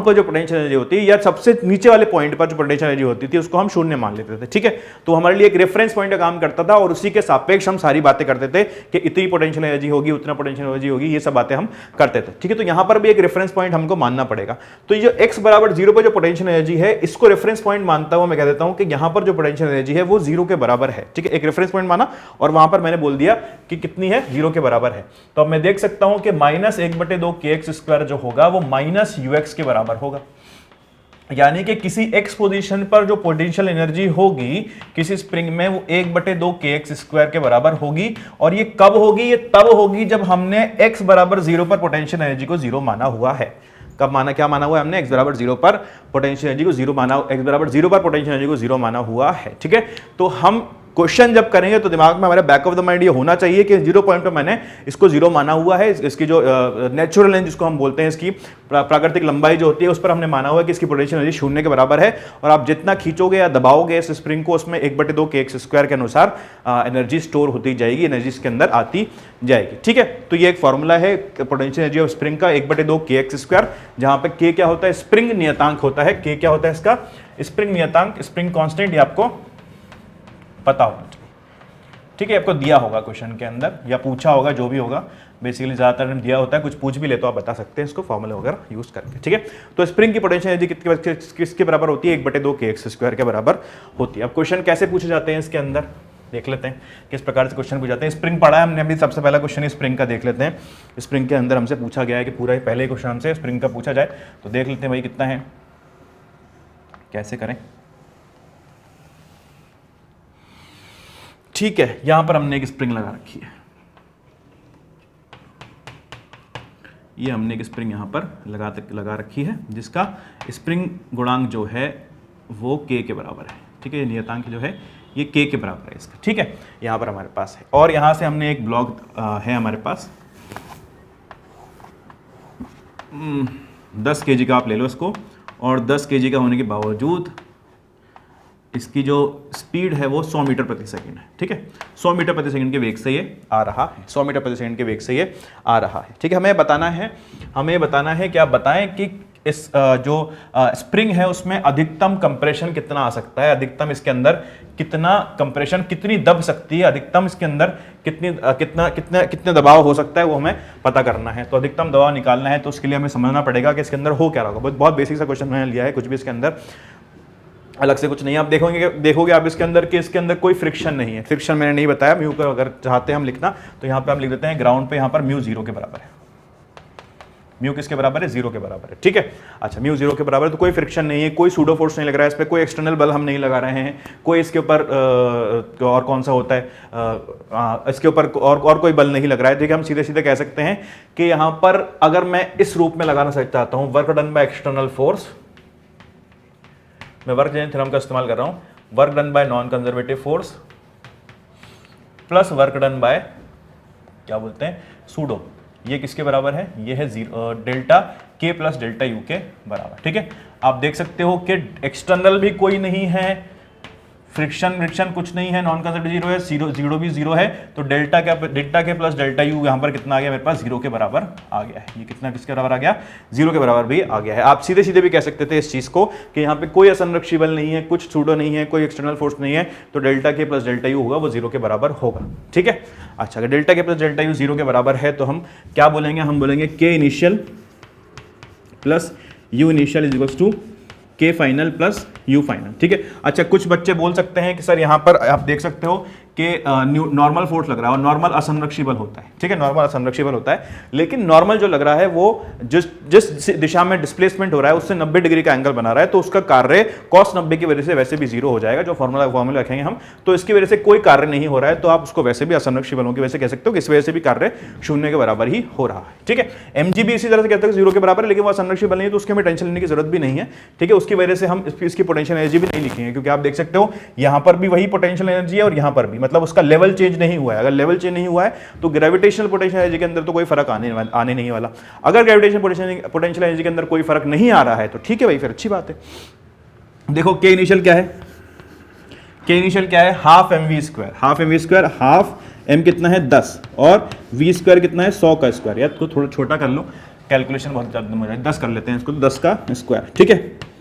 पर जो पोटेंशियल एनर्जी होती है या सबसे नीचे वाले पॉइंट पर जो पोटेंशियल एनर्जी होती थी उसको हम शून्य मान लेते थे, ठीक है। तो हमारे लिए एक रेफरेंस पॉइंट का काम करता था और उसी के सापेक्ष हम सारी बातें करते थे कि इतनी पोटेंशियल एनर्जी होगी, उतना पोटेंशियल एनर्जी होगी, ये सब बातें हम करते थे, ठीक है। तो यहां पर भी एक रेफरेंस पॉइंट हमको मानना पड़ेगा। तो ये जो x बराबर 0 पर जो पोटेंशियल एनर्जी है इसको रेफरेंस पॉइंट मानता हुआ मैं कह देता हूं कि यहां पर जो पोटेंशियल एनर्जी है वो 0 के बराबर है, ठीक है। एक रेफरेंस पॉइंट माना और वहां पर मैंने बोल दिया कि कितनी है, 0 के बराबर है। तो अब मैं देख सकता हूं कि -1/2 kx² जो होगा वो -ux के बराबर होगा, यानी कि किसी x पोजीशन पर जो पोटेंशियल एनर्जी होगी किसी स्प्रिंग में वो 1/2 kx² के बराबर होगी। और ये कब होगी, ये तब होगी जब हमने x बराबर 0 पर पोटेंशियल एनर्जी को 0 माना हुआ है। कब माना, क्या माना हुआ है हमने, x बराबर 0 पर पोटेंशियल एनर्जी को 0 माना, x बराबर 0 पर पोटेंशियल एनर्जी को 0 माना हुआ है, ठीक है। तो हम क्वेश्चन जब करेंगे तो दिमाग में हमारे बैक ऑफ द माइंड ये होना चाहिए कि 0 पॉइंट पे मैंने इसको 0 माना हुआ है, इसकी जो नेचुरल लेंथ जिसको हम बोलते हैं, इसकी प्राकृतिक लंबाई जो होती है उस पर हमने माना हुआ है कि इसकी पोटेंशियल एनर्जी 0 के बराबर है। और आप जितना खींचोगे या दबाओगे इस स्प्रिंग को उसमें 1/2 kx² के अनुसार एनर्जी स्टोर होती जाएगी, एनर्जी इसके अंदर आती जाएगी, ठीक है। तो ये एक फॉर्मूला है पोटेंशियल एनर्जी ऑफ स्प्रिंग का, 1/2 kx², जहां पे k क्या होता है, स्प्रिंग नियतांक होता है, k क्या होता है इसका, स्प्रिंग नियतांक, स्प्रिंग कांस्टेंट, ये आपको पता होगा, ठीक है। आपको दिया होगा क्वेश्चन के अंदर या पूछा होगा, जो भी होगा, बेसिकली ज्यादातर दिया होता है, कुछ पूछ भी ले तो आप बता सकते हैं इसको फॉर्मूला वगैरह यूज करके, ठीक है। तो स्प्रिंग की पोटेंशियल एनर्जी किसके बराबर होती है, 1/2 kx² के बराबर होती है। अब क्वेश्चन कैसे पूछे जाते हैं इसके अंदर देख लेते हैं, किस प्रकार से क्वेश्चन पूछे जाते हैं। स्प्रिंग पढ़ा है हमने अभी, सबसे पहला क्वेश्चन स्प्रिंग का देख लेते हैं। स्प्रिंग के अंदर हमसे पूछा गया है कि पूरा पहले क्वेश्चन हमसे स्प्रिंग का पूछा जाए, तो देख लेते हैं भाई कितना है, कैसे करें, ठीक है। यहां पर हमने एक स्प्रिंग लगा रखी है, ये हमने एक स्प्रिंग यहां पर लगा रखी है जिसका स्प्रिंग गुणांक जो है वो k के बराबर है, ठीक है। ये नियतांक जो है ये k के बराबर है इसका, ठीक है। यहां पर हमारे पास है और यहां से हमने एक ब्लॉक है हमारे पास 10 kg का, आप ले लो इसको, और 10 kg का होने के बावजूद इसकी जो स्पीड है वो 100 मीटर प्रति सेकंड है, ठीक है। 100 मीटर प्रति सेकंड के वेग से ये आ रहा है, 100 मीटर प्रति सेकंड के वेग से ये आ रहा है, ठीक है। हमें बताना है कि आप बताएं कि इस जो स्प्रिंग है उसमें अधिकतम कंप्रेशन कितना आ सकता है, अधिकतम इसके अंदर कितना कंप्रेशन, कितनी दब सकती है, अधिकतम इसके अंदर कितने दबाव हो सकता है, वो हमें पता करना है। तो अधिकतम दबाव निकालना है तो उसके लिए हमें समझना पड़ेगा कि इसके अंदर हो क्या रहा होगा। बहुत बेसिक सा क्वेश्चन मैंने लिया है, कुछ भी इसके अंदर अलग से कुछ नहीं है। आप देखोगे आप इसके अंदर कि इसके अंदर कोई फ्रिक्शन नहीं है, फ्रिक्शन मैंने नहीं बताया। म्यू का अगर चाहते हैं हम लिखना तो यहाँ पे हम लिख देते हैं ग्राउंड पे, यहाँ पर म्यू 0 के बराबर है, म्यू किसके बराबर है, 0 के बराबर है, ठीक है। अच्छा, म्यू 0 के बराबर है तो कोई फ्रिक्शन नहीं है, कोई सूडो फोर्स नहीं लग रहा है, इस पर कोई एक्सटर्नल बल हम नहीं लगा रहे हैं, कोई इसके ऊपर और कौन सा होता है, इसके ऊपर और कोई बल नहीं लग रहा है। देखिए हम सीधे सीधे कह सकते हैं कि यहाँ पर अगर मैं इस रूप में लगाना चाहता हूँ, work done by external force, मैं वर्क थ्योरम का इस्तेमाल कर रहा हूँ, work done by non conservative force plus work done bye क्या बोलते हैं, सूडो ये किसके बराबर है, ये है डेल्टा के प्लस डेल्टा यू के बराबर। ठीक है, आप देख सकते हो कि एक्सटर्नल भी कोई नहीं है, फ्रिक्शन कुछ नहीं है, नॉन कंजर्वेटिव जीरो है, जीरो भी जीरो है, तो डेल्टा के प्लस डेल्टा यू यहाँ पर कितना आ गया मेरे पास, जीरो के बराबर आ गया है। ये कितना किसके बराबर आ गया, जीरो के बराबर भी आ गया है। आप सीधे सीधे भी कह सकते थे इस चीज को कि यहाँ पे कोई असंरक्षी बल नहीं है, कुछ सूडो नहीं है, कोई एक्सटर्नल फोर्स नहीं है, तो डेल्टा के प्लस डेल्टा यू होगा वो जीरो के बराबर होगा। ठीक है, अच्छा अगर डेल्टा के प्लस डेल्टा यू जीरो के बराबर है तो हम क्या बोलेंगे, हम बोलेंगे K initial plus U initial is equals to K final plus U final. ठीक है, अच्छा कुछ बच्चे बोल सकते हैं कि सर यहाँ पर आप देख सकते हो कि नॉर्मल फोर्स लग रहा है और नॉर्मल असंरक्षी बल होता है। ठीक है, नॉर्मल असंरक्षी बल होता है, लेकिन नॉर्मल जो लग रहा है वो जिस दिशा में डिस्प्लेसमेंट हो रहा है उससे 90 डिग्री का एंगल बना रहा है, तो उसका कार्य cos 90 की वजह से वैसे भी जीरो हो जाएगा, जो फॉर्मूला रखेंगे हम, तो इसकी वजह से कोई कार्य नहीं हो रहा है, तो आप उसको वैसे भी असंरक्षी बलों की वजह से कह सकते हो कि इस वजह से भी कार्य शून्य के बराबर ही हो रहा है। ठीक है, mg भी इसी तरह से कहते हैं जीरो के बराबर है, लेकिन वो असंरक्षी बल नहीं है तो उसके हमें टेंशन लेने की जरूरत भी नहीं है। ठीक है, उसकी वजह से हम इसकी पोटेंशियल एनर्जी भी नहीं लिखेंगे, क्योंकि आप देख सकते हो यहां पर भी वही पोटेंशियल एनर्जी है और यहां पर भी, मतलब उसका लेवल चेंज नहीं हुआ है। अगर लेवल चेंज नहीं हुआ है तो ग्रेविटेशनल पोटेंशियल एनर्जी के अंदर तो कोई फर्क आने नहीं वाला। अगर ग्रेविटेशनल पोटेंशियल एनर्जी के अंदर कोई फर्क नहीं आ रहा है तो ठीक है भाई, फिर अच्छी बात है। देखो के इनिशियल क्या है, के इनिशियल क्या है, half m v square, half m v square, half m कितना है 10 और वी स्क्वायर कितना है 100 का स्क्वायर। यार तो थोड़ा छोटा कर लो, कैलकुलेशन बहुत ज्यादा हो जाए, 10 कर लेते हैं इसको, तो 10 का स्क्वायर। ठीक है,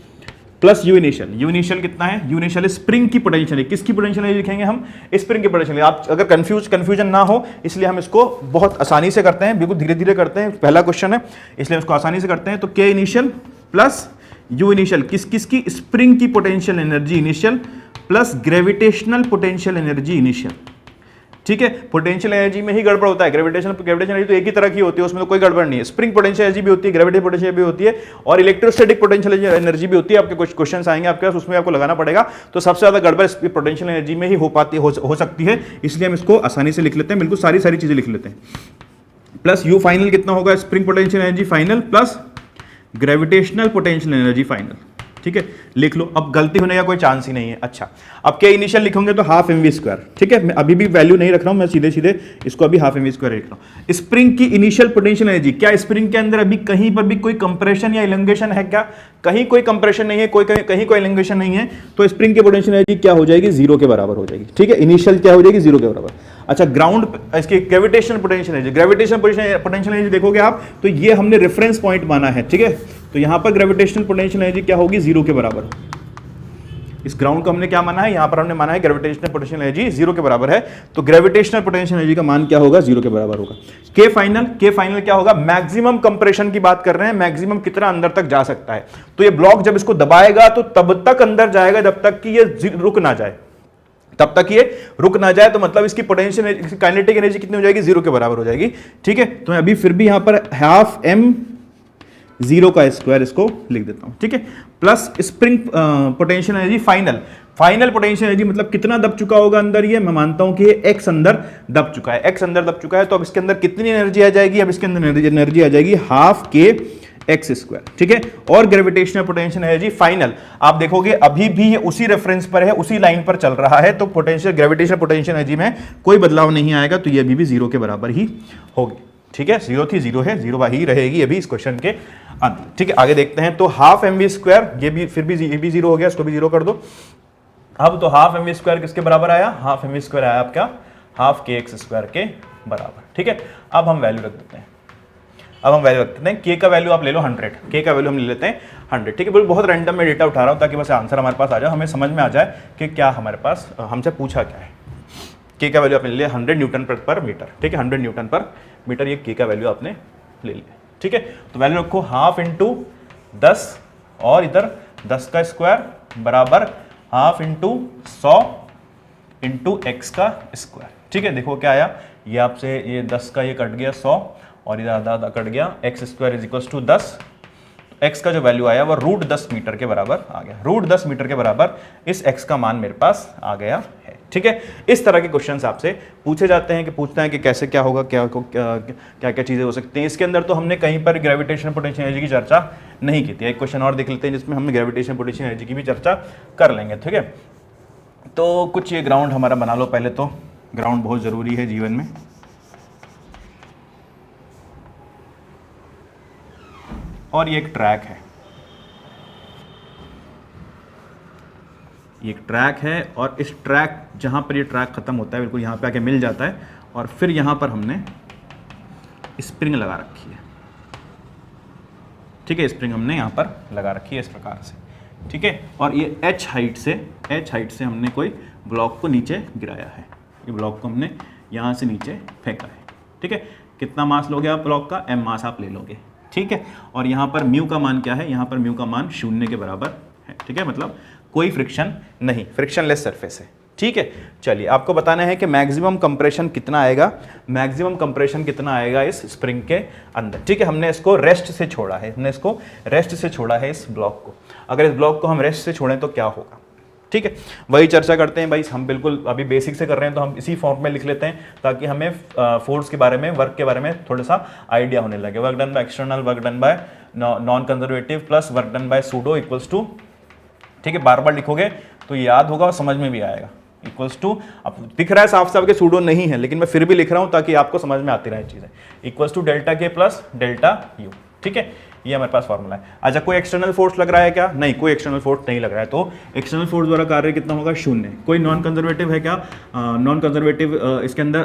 plus U initial, you initial कितना है, यू इनिशियल स्प्रिंग की पोटेंशियल है, किसकी पोटेंशियल है लिखेंगे हम, स्प्रिंग की पोटेंशियल। आप अगर कंफ्यूजन ना हो इसलिए हम इसको बहुत आसानी से करते हैं, बिल्कुल धीरे धीरे करते हैं, पहला क्वेश्चन है इसलिए इसको आसानी से करते हैं। तो के इनिशियल प्लस यू इनिशियल किसकी, स्प्रिंग की potential energy initial plus gravitational potential energy initial. ठीक है, पोटेंशियल एनर्जी में ही गड़बड़ होता है, ग्रेविटेशनल एनर्जी तो एक ही तरह की होती है, उसमें तो कोई गड़बड़ नहीं है। स्प्रिंग पोटेंशियल एनर्जी भी होती है, ग्रेविटी पोटेंशियल भी होती है और इलेक्ट्रोस्टैटिक पोटेंशियल एनर्जी भी होती है। आपके कुछ क्वेश्चंस आएंगे आपके पास, उसमें आपको लगाना पड़ेगा, तो सबसे ज्यादा गड़बड़ पोटेंशियल एनर्जी में ही हो सकती है, इसलिए हम इसको आसानी से लिख लेते हैं, बिल्कुल सारी चीजें लिख लेते हैं। प्लस यू फाइनल कितना होगा, spring potential energy final plus gravitational potential energy final. ठीक है, लिख लो, अब गलती होने का कोई चांस ही नहीं है। अच्छा, अब क्या इनिशियल लिखोगे तो हाफ एम वी स्क्वायर। ठीक है, मैं अभी भी वैल्यू नहीं रख रहा हूं, मैं सीधे सीधे इसको अभी हाफ एम वी स्क्वायर लिख रहा हूं। स्प्रिंग की इनिशियल पोटेंशियल एनर्जी, क्या स्प्रिंग के अंदर अभी कहीं पर भी कोई कंप्रेशन या इलंगेशन है क्या, कहीं कोई कंप्रेशन नहीं है, कहीं कोई इलंगेशन नहीं है, तो स्प्रिंग की पोटेंशियल एनर्जी क्या हो जाएगी, जीरो के बराबर हो जाएगी। ठीक है, इनिशियल क्या हो जाएगी, जीरो के बराबर। अच्छा, ग्राउंड इसकी gravitational potential energy, gravitational potential energy देखोगे आप तो ये हमने रेफरेंस पॉइंट माना है। ठीक है, तो यहां पर ग्रेविटेशनल पोटेंशियल एनर्जी क्या होगी, जीरो के बराबर। इस ग्राउंड को हमने क्या माना है, यहां पर हमने माना है ग्रेविटेशनल पोटेंशियल एनर्जी जीरो के बराबर है, तो ग्रेविटेशनल पोटेंशियल एनर्जी का मान क्या होगा, जीरो के बराबर होगा। के फाइनल क्या होगा, मैक्सिमम कंप्रेशन की बात कर रहे हैं, मैक्सिमम कितना अंदर तक जा सकता है। तो ये ब्लॉक जब इसको दबाएगा तो तब तक अंदर जाएगा जब तक कि ये रुक ना जाए, तब तक ये रुक ना जाए, तो मतलब इसकी पोटेंशियल काइनेटिक एनर्जी कितनी हो जाएगी, जीरो के बराबर हो जाएगी। ठीक है, तो मैं अभी फिर भी यहां पर हाफ एम जीरो का स्क्वायर इसको लिख देता हूं। ठीक है, plus spring potential energy final potential energy, मतलब कितना दब चुका होगा अंदर, ये मैं मानता हूं कि ये एक्स अंदर दब चुका है, एक्स अंदर दब चुका है, तो अब इसके अंदर कितनी एनर्जी आ जाएगी, अब इसके अंदर एनर्जी आ जाएगी हाफ के एक्स स्क्वायर। ठीक है, और ग्रेविटेशनल पोटेंशियल एनर्जी फाइनल आप देखोगे अभी भी उसी रेफरेंस पर है, उसी लाइन पर चल रहा है, तो ग्रेविटेशनल पोटेंशियल एनर्जी में कोई बदलाव नहीं आएगा, तो ये अभी भी जीरो के बराबर ही होगी। ठीक है, जीरो थी जीरो है, जीरो ही रहेगी अभी इस क्वेश्चन के अंदर। ठीक है, आगे देखते हैं। तो हाफ एम वी स्क्वायर, ये भी फिर भी ये भी जीरो हो गया, इसको भी जीरो कर दो। अब तो हाफ एम वी स्क्वायर किसके बराबर आया, हाफ एम वी स्क्वायर आया आपका हाफ के एक्स स्क्वायर के बराबर। ठीक है, अब हम वैल्यू रख देते हैं, के का वैल्यू आप ले लो 100, के का वैल्यू हम ले लेते हैं 100। ठीक है, बहुत रैंडम में डेटा उठा रहा हूं ताकि बस आंसर हमारे पास आ जाए, हमें समझ में आ जाए कि क्या हमारे पास हमसे पूछा क्या है। के का वैल्यू आपने ले लिया 100 न्यूटन पर मीटर। ठीक है, 100 न्यूटन पर मीटर, ये के का वैल्यू आपने ले लिया। ठीक है, तो वैल्यू रखो हाफ इंटू 10 और इधर 10 का स्क्वायर बराबर हाफ इंटू 100 इंटू एक्स का स्क्वायर। ठीक है, देखो क्या आया, ये आपसे ये 10 का ये कट गया 100 और इधर आधा कट गया, x square is equal to 10, x का जो वैल्यू आया वो रूट 10 मीटर के बराबर आ गया, रूट 10 मीटर के बराबर इस एक्स का मान मेरे पास आ गया है। ठीक है, इस तरह के क्वेश्चंस आपसे पूछे जाते हैं कि पूछते हैं कि कैसे क्या होगा, क्या क्या चीजें हो सकती हैं। इसके अंदर तो हमने कहीं पर ग्रेविटेशनल पोटेंशियल एनर्जी की चर्चा नहीं की थी। एक क्वेश्चन और देख लेते हैं जिसमें हमने ग्रेविटेशनल पोटेंशियल एनर्जी की भी चर्चा कर लेंगे। ठीक है, तो कुछ ये ग्राउंड हमारा बना लो पहले, तो ग्राउंड बहुत जरूरी है जीवन में। और ये एक ट्रैक है, ये एक ट्रैक है, और इस ट्रैक जहाँ पर ये ट्रैक ख़त्म होता है बिल्कुल यहाँ पे आके मिल जाता है, और फिर यहाँ पर हमने स्प्रिंग लगा रखी है, ठीक है, स्प्रिंग हमने यहाँ पर लगा रखी है इस प्रकार से, ठीक है। और ये h हाइट से हमने कोई ब्लॉक को नीचे गिराया है, ये ब्लॉक को हमने यहाँ से नीचे फेंका है, ठीक है। कितना मास लोगे आप ब्लॉक का, m मास आप ले लोगे, ठीक है। और यहाँ पर म्यू का मान क्या है, यहाँ पर म्यू का मान 0 के बराबर है, ठीक है, मतलब कोई फ्रिक्शन नहीं, फ्रिक्शनलेस सरफेस है, ठीक है। चलिए आपको बताना है कि मैक्सिमम कंप्रेशन कितना आएगा, मैक्सिमम कंप्रेशन कितना आएगा इस स्प्रिंग के अंदर, ठीक है। हमने इसको रेस्ट से छोड़ा है, हमने इसको रेस्ट से छोड़ा है इस ब्लॉक को। अगर इस ब्लॉक को हम रेस्ट से छोड़ें तो क्या होगा, ठीक है, वही चर्चा करते हैं भाई। हम बिल्कुल अभी बेसिक से कर रहे हैं तो हम इसी फॉर्म में लिख लेते हैं ताकि हमें फोर्स के बारे में, वर्क के बारे में थोड़ा सा आइडिया होने लगे। Work done by external, work done by non conservative plus work done by pseudo equals to, ठीक है, बार बार लिखोगे तो याद होगा और समझ में भी आएगा। इक्वल्स टू, अब दिख रहा है साफ साफ के सूडो नहीं है, लेकिन मैं फिर भी लिख रहा हूं ताकि आपको समझ में आती रहे चीजें। इक्वल्स टू डेल्टा के प्लस डेल्टा यू, ठीक है, ये हमारे पास फॉर्मूला है। अच्छा, कोई एक्सटर्नल फोर्स लग रहा है क्या? नहीं, कोई एक्सटर्नल फोर्स नहीं लग रहा है, तो एक्सटर्नल फोर्स द्वारा कार्य कितना होगा? 0। कोई नॉन कंजर्वेटिव है क्या? नॉन कंजर्वेटिव इसके अंदर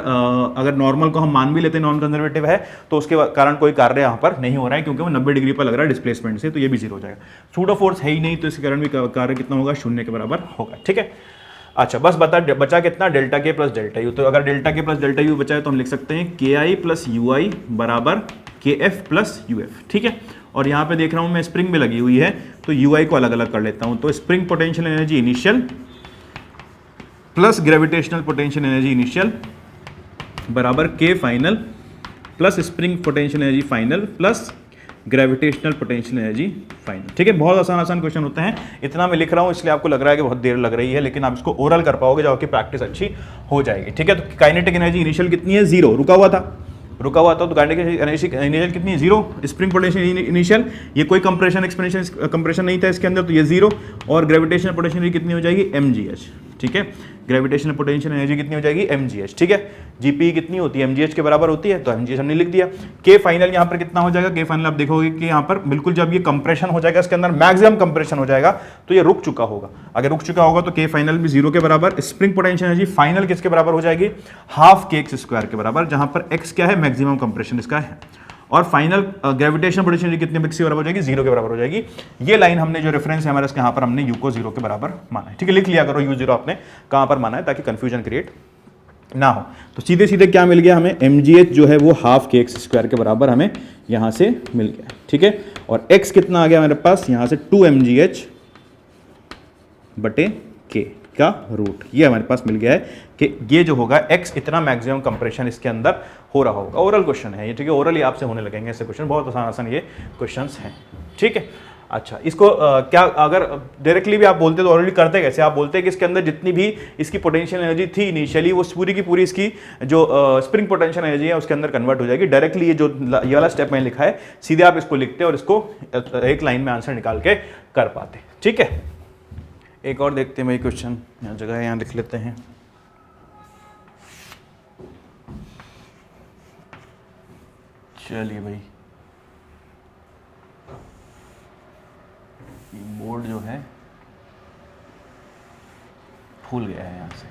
अगर नॉर्मल को हम मान भी लेते हैं नॉन कंजर्वेटिव है तो उसके कारण कोई कार्य यहाँ पर नहीं हो रहा है क्योंकि वो 90 डिग्री पर लग रहा है डिस्प्लेसमेंट से, तो ये भी 0 हो जाएगा। सूडो फोर्स है ही नहीं तो इसके कारण भी कार्य कितना होगा? 0 के बराबर होगा, ठीक है। अच्छा, बस बचा कितना? डेल्टा के प्लस डेल्टा यू। तो अगर डेल्टा के प्लस डेल्टा यू बचा है तो हम लिख सकते हैं के आई प्लस यू आई बराबर के एफ प्लस यू एफ, ठीक है। और यहाँ पे देख रहा हूँ मैं स्प्रिंग में लगी हुई है तो यू आई को अलग अलग कर लेता हूँ। तो spring potential energy initial plus gravitational potential energy initial बराबर के final plus spring potential energy final plus gravitational potential energy final, ठीक है। बहुत आसान क्वेश्चन होते हैं। इतना मैं लिख रहा हूँ इसलिए आपको लग रहा है कि बहुत देर लग रही है, लेकिन आप इसको ओरल कर पाओगे जब आपकी प्रैक्टिस अच्छी हो जाएगी, ठीक है। तो काइनेटिक एनर्जी इनिशियल कितनी है? 0, रुका हुआ था तो काइनेटिक एनर्जी इनिशियल कितनी है? 0। स्प्रिंग पोटेंशियल इनिशियल, ये कोई कंप्रेशन नहीं था इसके अंदर तो ये 0। और ग्रेविटेशनल पोटेंशियल एनर्जी कितनी हो जाएगी? mgh, ठीक है। ग्रेविटेशनल पोटेंशियल एनर्जी कितनी हो जाएगी? mgh, ठीक है। जीपी कितनी होती है? mgh के बराबर होती है, तो mgh हमने लिख दिया। के फाइनल यहाँ पर कितना हो जाएगा? के फाइनल आप देखोगे कि यहाँ पर बिल्कुल जब ये कंप्रेशन हो जाएगा इसके अंदर मैक्सिमम कंप्रेशन हो जाएगा तो ये रुक चुका होगा। अगर रुक चुका होगा तो के फाइनल भी 0 के बराबर। स्प्रिंग पोटेंशियल एनर्जी फाइनल किसके बराबर हो जाएगी? हाफ के एक्स स्क्वायर के बराबर, जहां पर एक्स क्या है? मैक्सिमम कंप्रेशन इसका है। और फाइनल ग्रेविटेशनल पोटेंशियल एनर्जी कितने किसके बराबर हो जाएगी? 0 के बराबर हो जाएगी। ये लाइन हमने जो रेफरेंस है हमारे इसके यहाँ पर हमने यू को 0 के बराबर माना है, ठीक है। लिख लिया करो u0 आपने कहाँ पर माना है ताकि कंफ्यूजन क्रिएट ना हो। तो सीधे सीधे क्या मिल गया हमें? mgh जो है वो हाफ के एक्स स्क्वायर के बराबर हमें यहाँ से मिल गया, ठीक है। और x कितना आ गया मेरे पास? यहाँ से 2 mgh बटे k का रूट, ये हमारे पास मिल गया है कि ये जो होगा x इतना मैक्सिमम कंप्रेशन इसके अंदर हो रहा होगा। ओरल क्वेश्चन है ये, ठीक है। ओरल ही आपसे होने लगेंगे ऐसे क्वेश्चन, बहुत आसान ये क्वेश्चंस हैं, ठीक है। अच्छा, इसको क्या अगर डायरेक्टली भी आप बोलते तो ऑलरेडी करते कैसे? आप बोलते हैं कि इसके अंदर जितनी भी इसकी पोटेंशियल एनर्जी थी इनिशियली वो पूरी की पूरी इसकी जो स्प्रिंग पोटेंशियल एनर्जी है उसके अंदर कन्वर्ट हो जाएगी। डायरेक्टली ये वाला स्टेप मैंने लिखा है, सीधे आप इसको लिखते और इसको एक लाइन में आंसर निकाल के कर पाते, ठीक है। एक और देखते हैं भाई क्वेश्चन, यहाँ जगह है, यहाँ लिख लेते हैं। चलिए भाई, बोर्ड जो है फूल गया है यहाँ से।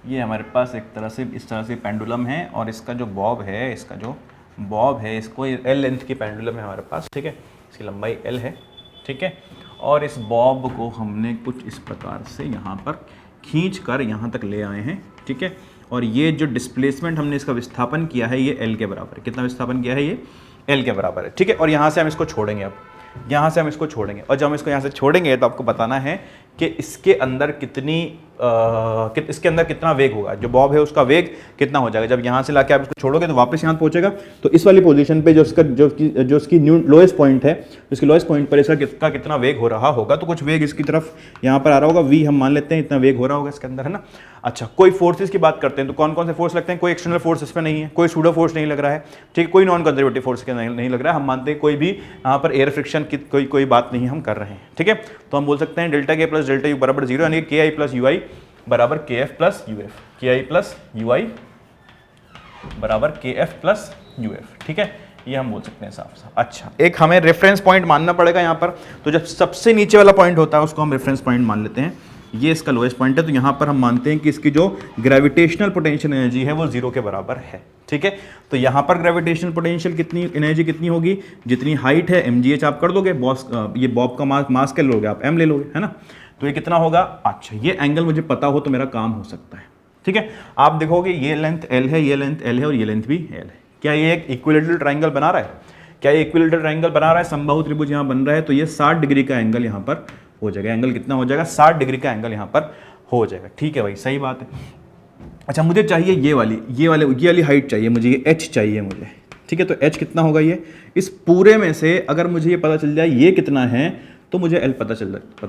ये हमारे पास एक तरह से इस तरह से पेंडुलम है और इसका जो बॉब है, इसको एल लेंथ की पेंडुलम है हमारे पास, ठीक है। इसकी लंबाई एल है, ठीक है। और इस बॉब को हमने कुछ इस प्रकार से यहाँ पर खींच कर यहाँ तक ले आए हैं, ठीक है। और ये जो डिस्प्लेसमेंट हमने इसका विस्थापन किया है ये एल के बराबर है। कितना विस्थापन किया है? ये एल के बराबर है, ठीक है। और यहाँ से हम इसको छोड़ेंगे, अब यहाँ से हम इसको छोड़ेंगे, और जब हम इसको यहाँ से छोड़ेंगे तो आपको बताना है कि इसके अंदर इसके अंदर कितना वेग होगा। जो बॉब है उसका वेग कितना हो जाएगा। जब यहाँ से लाके आप इसको छोड़ोगे तो वापस यहाँ पहुँचेगा, तो इस वाली पोजीशन पे जो इसकी लोएस्ट पॉइंट है, उसकी लोएस्ट पॉइंट पर इसका कितना वेग हो रहा होगा, तो कुछ वेग इसकी तरफ यहाँ पर आ रहा होगा, वी हम मान लेते हैं इतना वेग हो रहा होगा इसके अंदर, है ना। अच्छा, कोई फोर्सेस की बात करते हैं तो कौन कौन से फोर्स लगते हैं? कोई एक्सटर्नल फोर्स इसमें नहीं है, कोई सूडो फोर्स नहीं लग रहा है, ठीक है। कोई नॉन कंजर्वेटिव फोर्स के नहीं लग रहा है। हम मानते हैं कोई भी यहाँ पर एयर फ्रिक्शन की कोई बात नहीं हम कर रहे हैं, ठीक है। तो हम बोल सकते हैं डेल्टा के प्लस डेल्टा यू बराबर 0, यानी के आई प्लस यू आई बराबर के एफ प्लस यू एफ, के आई प्लस यू आई बराबर के एफ प्लस यू एफ, ठीक है। ये हम बोल सकते हैं साफ साफ। अच्छा, एक हमें रेफरेंस पॉइंट मानना पड़ेगा यहाँ पर, तो जब सबसे नीचे वाला पॉइंट होता है उसको हम रेफरेंस पॉइंट मान लेते हैं। ये इसका लोएस्ट पॉइंट है, तो यहाँ पर हम मानते हैं कि इसकी जो ग्रेविटेशनल पोटेंशियल एनर्जी है वो 0 के बराबर है। ठीक है, तो यहाँ पर ग्रेविटेशनल पोटेंशियल कितनी एनर्जी कितनी होगी, जितनी हाइट है mgh आप कर दोगे, बॉस ये बॉब का मास क्या लोगे आप, m ले लोगे, है ना। तो ये कितना होगा, अच्छा ये एंगल मुझे पता हो तो मेरा काम हो सकता है। ठीक है, आप देखोगे ये लेंथ L है, ये लेंथ L है और ये लेंथ भी L है। क्या ये एक इक्विलेटरल ट्राइंगल बना रहा है, क्या ये इक्विलेटरल ट्राइंगल बना रहा है, समबाहु त्रिभुज यहाँ बन रहा है, तो ये 60 डिग्री का एंगल यहाँ पर हो जाएगा। एंगल कितना हो जाएगा, 60 डिग्री का एंगल यहाँ पर हो जाएगा। ठीक है भाई, सही बात है। अच्छा, मुझे चाहिए ये वाली हाइट चाहिए मुझे, ये h चाहिए मुझे। ठीक है, तो h कितना होगा, ये इस पूरे में से अगर मुझे ये पता चल जाए ये कितना है तो मुझे L पता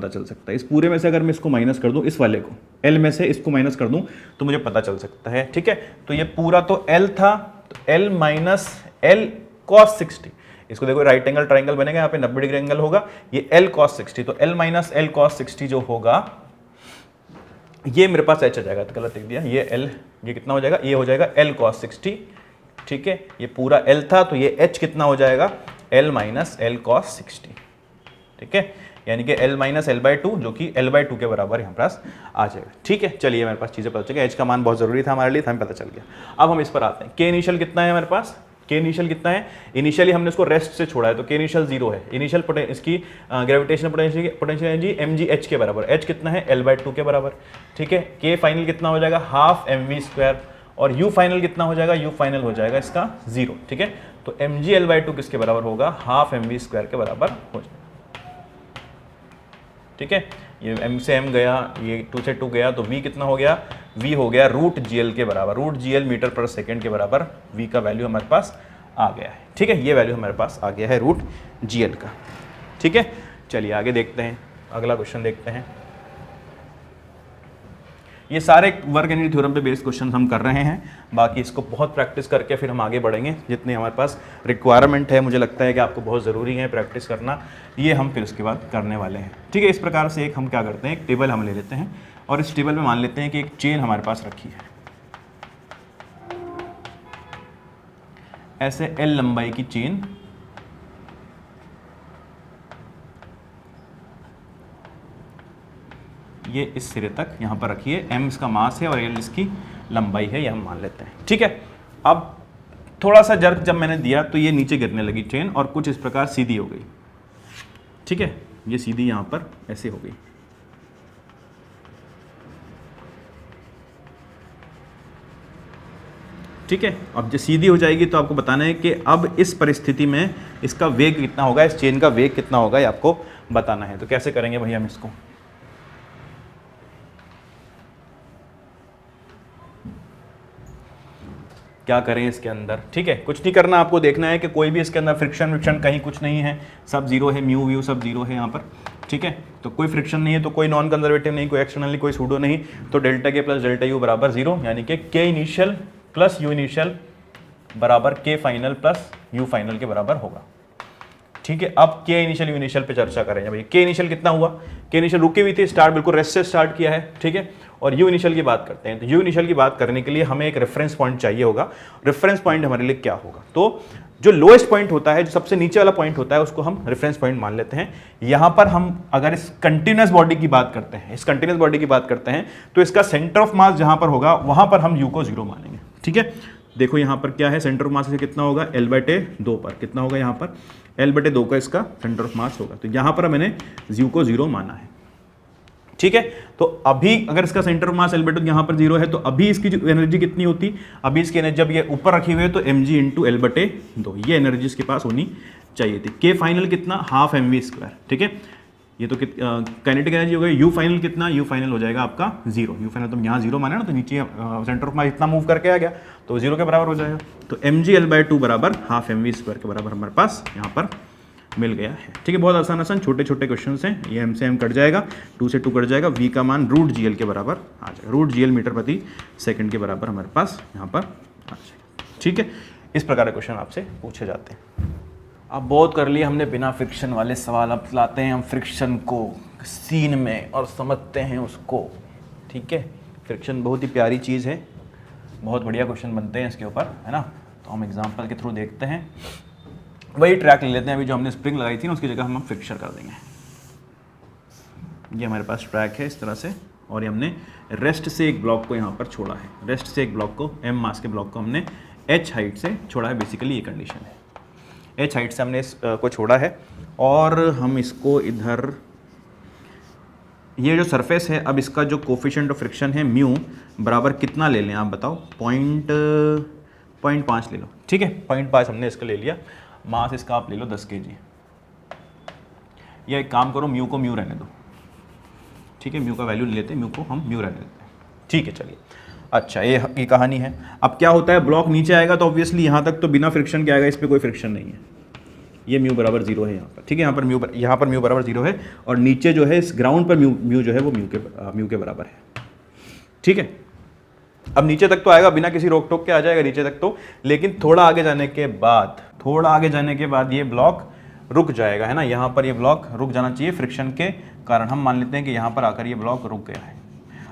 चल सकता है। इस पूरे में से अगर मैं इसको माइनस कर दूं, इस वाले को L में से इसको माइनस कर दूं तो मुझे पता चल सकता है। ठीक है, तो ये पूरा तो L था, तो L माइनस L cos 60, इसको देखो राइट एंगल ट्राइंगल बनेगा, यहाँ पे 90 डिग्री एंगल होगा, ये L cos 60, तो L माइनस L cos 60 जो होगा ये मेरे पास h आ जाएगा, तो गलत लिख दिया, ये L, ये कितना हो जाएगा, ये हो जाएगा L cos 60। ठीक है, ये पूरा L था तो ये h कितना हो जाएगा, L माइनस L cos 60। ठीक है, यानी कि L माइनस L/2 जो कि L/2 के बराबर यहाँ पास आ जाएगा। ठीक है, चलिए मेरे पास चीज़ें पता चल गई, h का मान बहुत ज़रूरी था हमारे लिए, हमें पता चल गया। अब हम इस पर आते हैं, k इनिशियल कितना है हमारे पास, k इनिशियल कितना है, इनिशियली हमने इसको रेस्ट से छोड़ा है तो k इनिशियल 0 है। इनिशियल इसकी ग्रेविटेशनल पोटेंशियल एनर्जी mgh के बराबर, h कितना है L/2 के बराबर। ठीक है, k फाइनल कितना हो जाएगा, हाफ mv² और u फाइनल कितना हो जाएगा, u फाइनल हो जाएगा इसका 0। ठीक है, तो mg L/2 किसके बराबर होगा, हाफ mv² के बराबर हो जाएगा। ठीक है, ये m से m गया, ये 2 से 2 गया, तो v कितना हो गया, v हो गया रूट gl के बराबर, रूट gl मीटर पर सेकेंड के बराबर v का वैल्यू हमारे पास आ गया है। ठीक है, ये वैल्यू हमारे पास आ गया है रूट gl का। ठीक है, चलिए आगे देखते हैं, अगला क्वेश्चन देखते हैं। ये सारे वर्क एनर्जी थ्योरम पे बेस्ड क्वेश्चन हम कर रहे हैं, बाकी इसको बहुत प्रैक्टिस करके फिर हम आगे बढ़ेंगे। जितने हमारे पास रिक्वायरमेंट है, मुझे लगता है कि आपको बहुत ज़रूरी है प्रैक्टिस करना, ये हम फिर उसके बाद करने वाले हैं। ठीक है, इस प्रकार से एक हम क्या करते हैं, एक टेबल हम ले लेते हैं और इस टेबल में मान लेते हैं कि एक चेन हमारे पास रखी है, ऐसे L लंबाई की चेन, ये इस सिरे तक यहाँ पर रखिए, m इसका मास है और l इसकी लंबाई है, ये हम मान लेते हैं। ठीक है, अब थोड़ा सा जर्क जब मैंने दिया तो ये नीचे गिरने लगी ट्रेन और कुछ इस प्रकार सीधी हो गई। ठीक है, ये सीधी यहाँ पर ऐसे हो गई। ठीक है, अब जब सीधी हो जाएगी तो आपको बताना है कि अब इस परिस्थिति में इसका वेग कितना होगा, इस चेन का वेग कितना होगा, ये आपको बताना है। तो कैसे करेंगे भैया हम इसको, क्या करें इसके अंदर। ठीक है, कुछ नहीं करना, आपको देखना है कि कोई भी इसके अंदर फ्रिक्शन कहीं कुछ नहीं है, सब जीरो है, म्यू व्यू सब जीरो है यहाँ पर। ठीक है, तो कोई फ्रिक्शन नहीं है, तो कोई नॉन कंजर्वेटिव नहीं, कोई एक्सटर्नली कोई सूडो नहीं, तो डेल्टा के प्लस डेल्टा यू बराबर 0, यानी कि के इनिशियल प्लस यू इनिशियल बराबर के फाइनल प्लस यू फाइनल के बराबर होगा। ठीक है, अब के इनिशियल यू इनिशियल पे चर्चा करेंगे भाई। के इनिशियल कितना हुआ, के इनिशियल रुके हुई थी, स्टार्ट बिल्कुल रेस्ट से स्टार्ट किया है। ठीक है, और यू इनिशियल की बात करते हैं, तो यू इनिशियल की बात करने के लिए हमें एक रेफरेंस पॉइंट चाहिए होगा। रेफरेंस पॉइंट हमारे लिए क्या होगा, तो जो लोएस्ट पॉइंट होता है, जो सबसे नीचे वाला पॉइंट होता है, उसको हम रेफरेंस पॉइंट मान लेते हैं। यहाँ पर हम अगर इस कंटिन्यूस बॉडी की बात करते हैं, इस कंटिन्यूस बॉडी की बात करते हैं, तो इसका सेंटर ऑफ मास जहाँ पर होगा वहाँ पर हम यू को 0 मानेंगे। ठीक है, देखो यहाँ पर क्या है, सेंटर ऑफ मास से कितना होगा, L/2 पर कितना होगा, यहाँ पर L/2 का इसका सेंटर ऑफ मास होगा, तो यहाँ पर मैंने यू को 0 माना है। ठीक है, तो अभी अगर इसका सेंटर ऑफ मास L/2 यहाँ पर 0 है, तो अभी इसकी जो एनर्जी कितनी होती, अभी इसकी एनर्जी जब ये ऊपर रखी हुई है तो mg × L/2, ये एनर्जी इसके पास होनी चाहिए थी। के फाइनल कितना, हाफ mv²। ठीक है, ये तो काइनेटिक एनर्जी हो गई। यू फाइनल कितना, यू फाइनल हो जाएगा आपका 0। यू फाइनल तुम यहाँ 0 माना ना, तो नीचे सेंटर ऑफ मास इतना मूव करके आ गया तो 0 के बराबर हो जाएगा। तो mg L/2 बराबर हाफ mv² के बराबर हमारे पास यहाँ पर मिल गया है। ठीक है, बहुत आसान छोटे छोटे क्वेश्चन हैं, ये m से m कट जाएगा, 2 से 2 कट जाएगा, v का मान रूट gl के बराबर आ जाएगा, रूट gl मीटर प्रति सेकंड के बराबर हमारे पास यहाँ पर आ जाएगा। ठीक है, इस प्रकार के क्वेश्चन आपसे पूछे जाते हैं। अब बहुत कर लिए हमने बिना फ्रिक्शन वाले सवाल, अब लाते हैं हम फ्रिक्शन को सीन में और समझते हैं उसको। ठीक है, फ्रिक्शन बहुत ही प्यारी चीज़ है, बहुत बढ़िया क्वेश्चन बनते हैं इसके ऊपर, है ना। तो हम एग्जांपल के थ्रू देखते हैं। वही ट्रैक ले लेते हैं, अभी जो हमने स्प्रिंग लगाई थी ना उसकी जगह हम फिक्सचर कर देंगे। ये हमारे पास ट्रैक है इस तरह से, और ये हमने रेस्ट से एक ब्लॉक को यहाँ पर छोड़ा है, रेस्ट से एक ब्लॉक को, एम मास के ब्लॉक को हमने एच हाइट से छोड़ा है। बेसिकली ये कंडीशन है, एच हाइट से हमने इसको छोड़ा है, और हम इसको इधर, ये जो सरफेस है, अब इसका जो कोफिशिएंट ऑफ फ्रिक्शन है म्यू बराबर कितना ले लें आप बताओ, 0.5 ले लो, ठीक है, 0.5 हमने इसका ले लिया। मास इसका आप ले लो 10 kg, या एक काम करो म्यू को म्यू रहने दो, ठीक है, म्यू का वैल्यू ले लेते हैं, म्यू को हम म्यू रहने देते हैं, ठीक है। चलिए, अच्छा ये कहानी है। अब क्या होता है, ब्लॉक नीचे आएगा तो ऑब्वियसली यहाँ तक तो बिना फ्रिक्शन के आएगा, इस पर कोई फ्रिक्शन नहीं है, ये म्यू बराबर 0 है यहाँ पर, ठीक है, यहाँ पर म्यू बराबर 0 है, और नीचे जो है इस ग्राउंड पर म्यू जो है वो म्यू के बराबर है, ठीक है। अब नीचे तक तो आएगा, बिना किसी रोक टोक के आ जाएगा नीचे तक तो, लेकिन थोड़ा आगे जाने के बाद ये ब्लॉक रुक जाएगा, है ना, यहाँ पर ये ब्लॉक रुक जाना चाहिए फ्रिक्शन के कारण। हम मान लेते हैं कि यहाँ पर आकर ये ब्लॉक रुक गया है।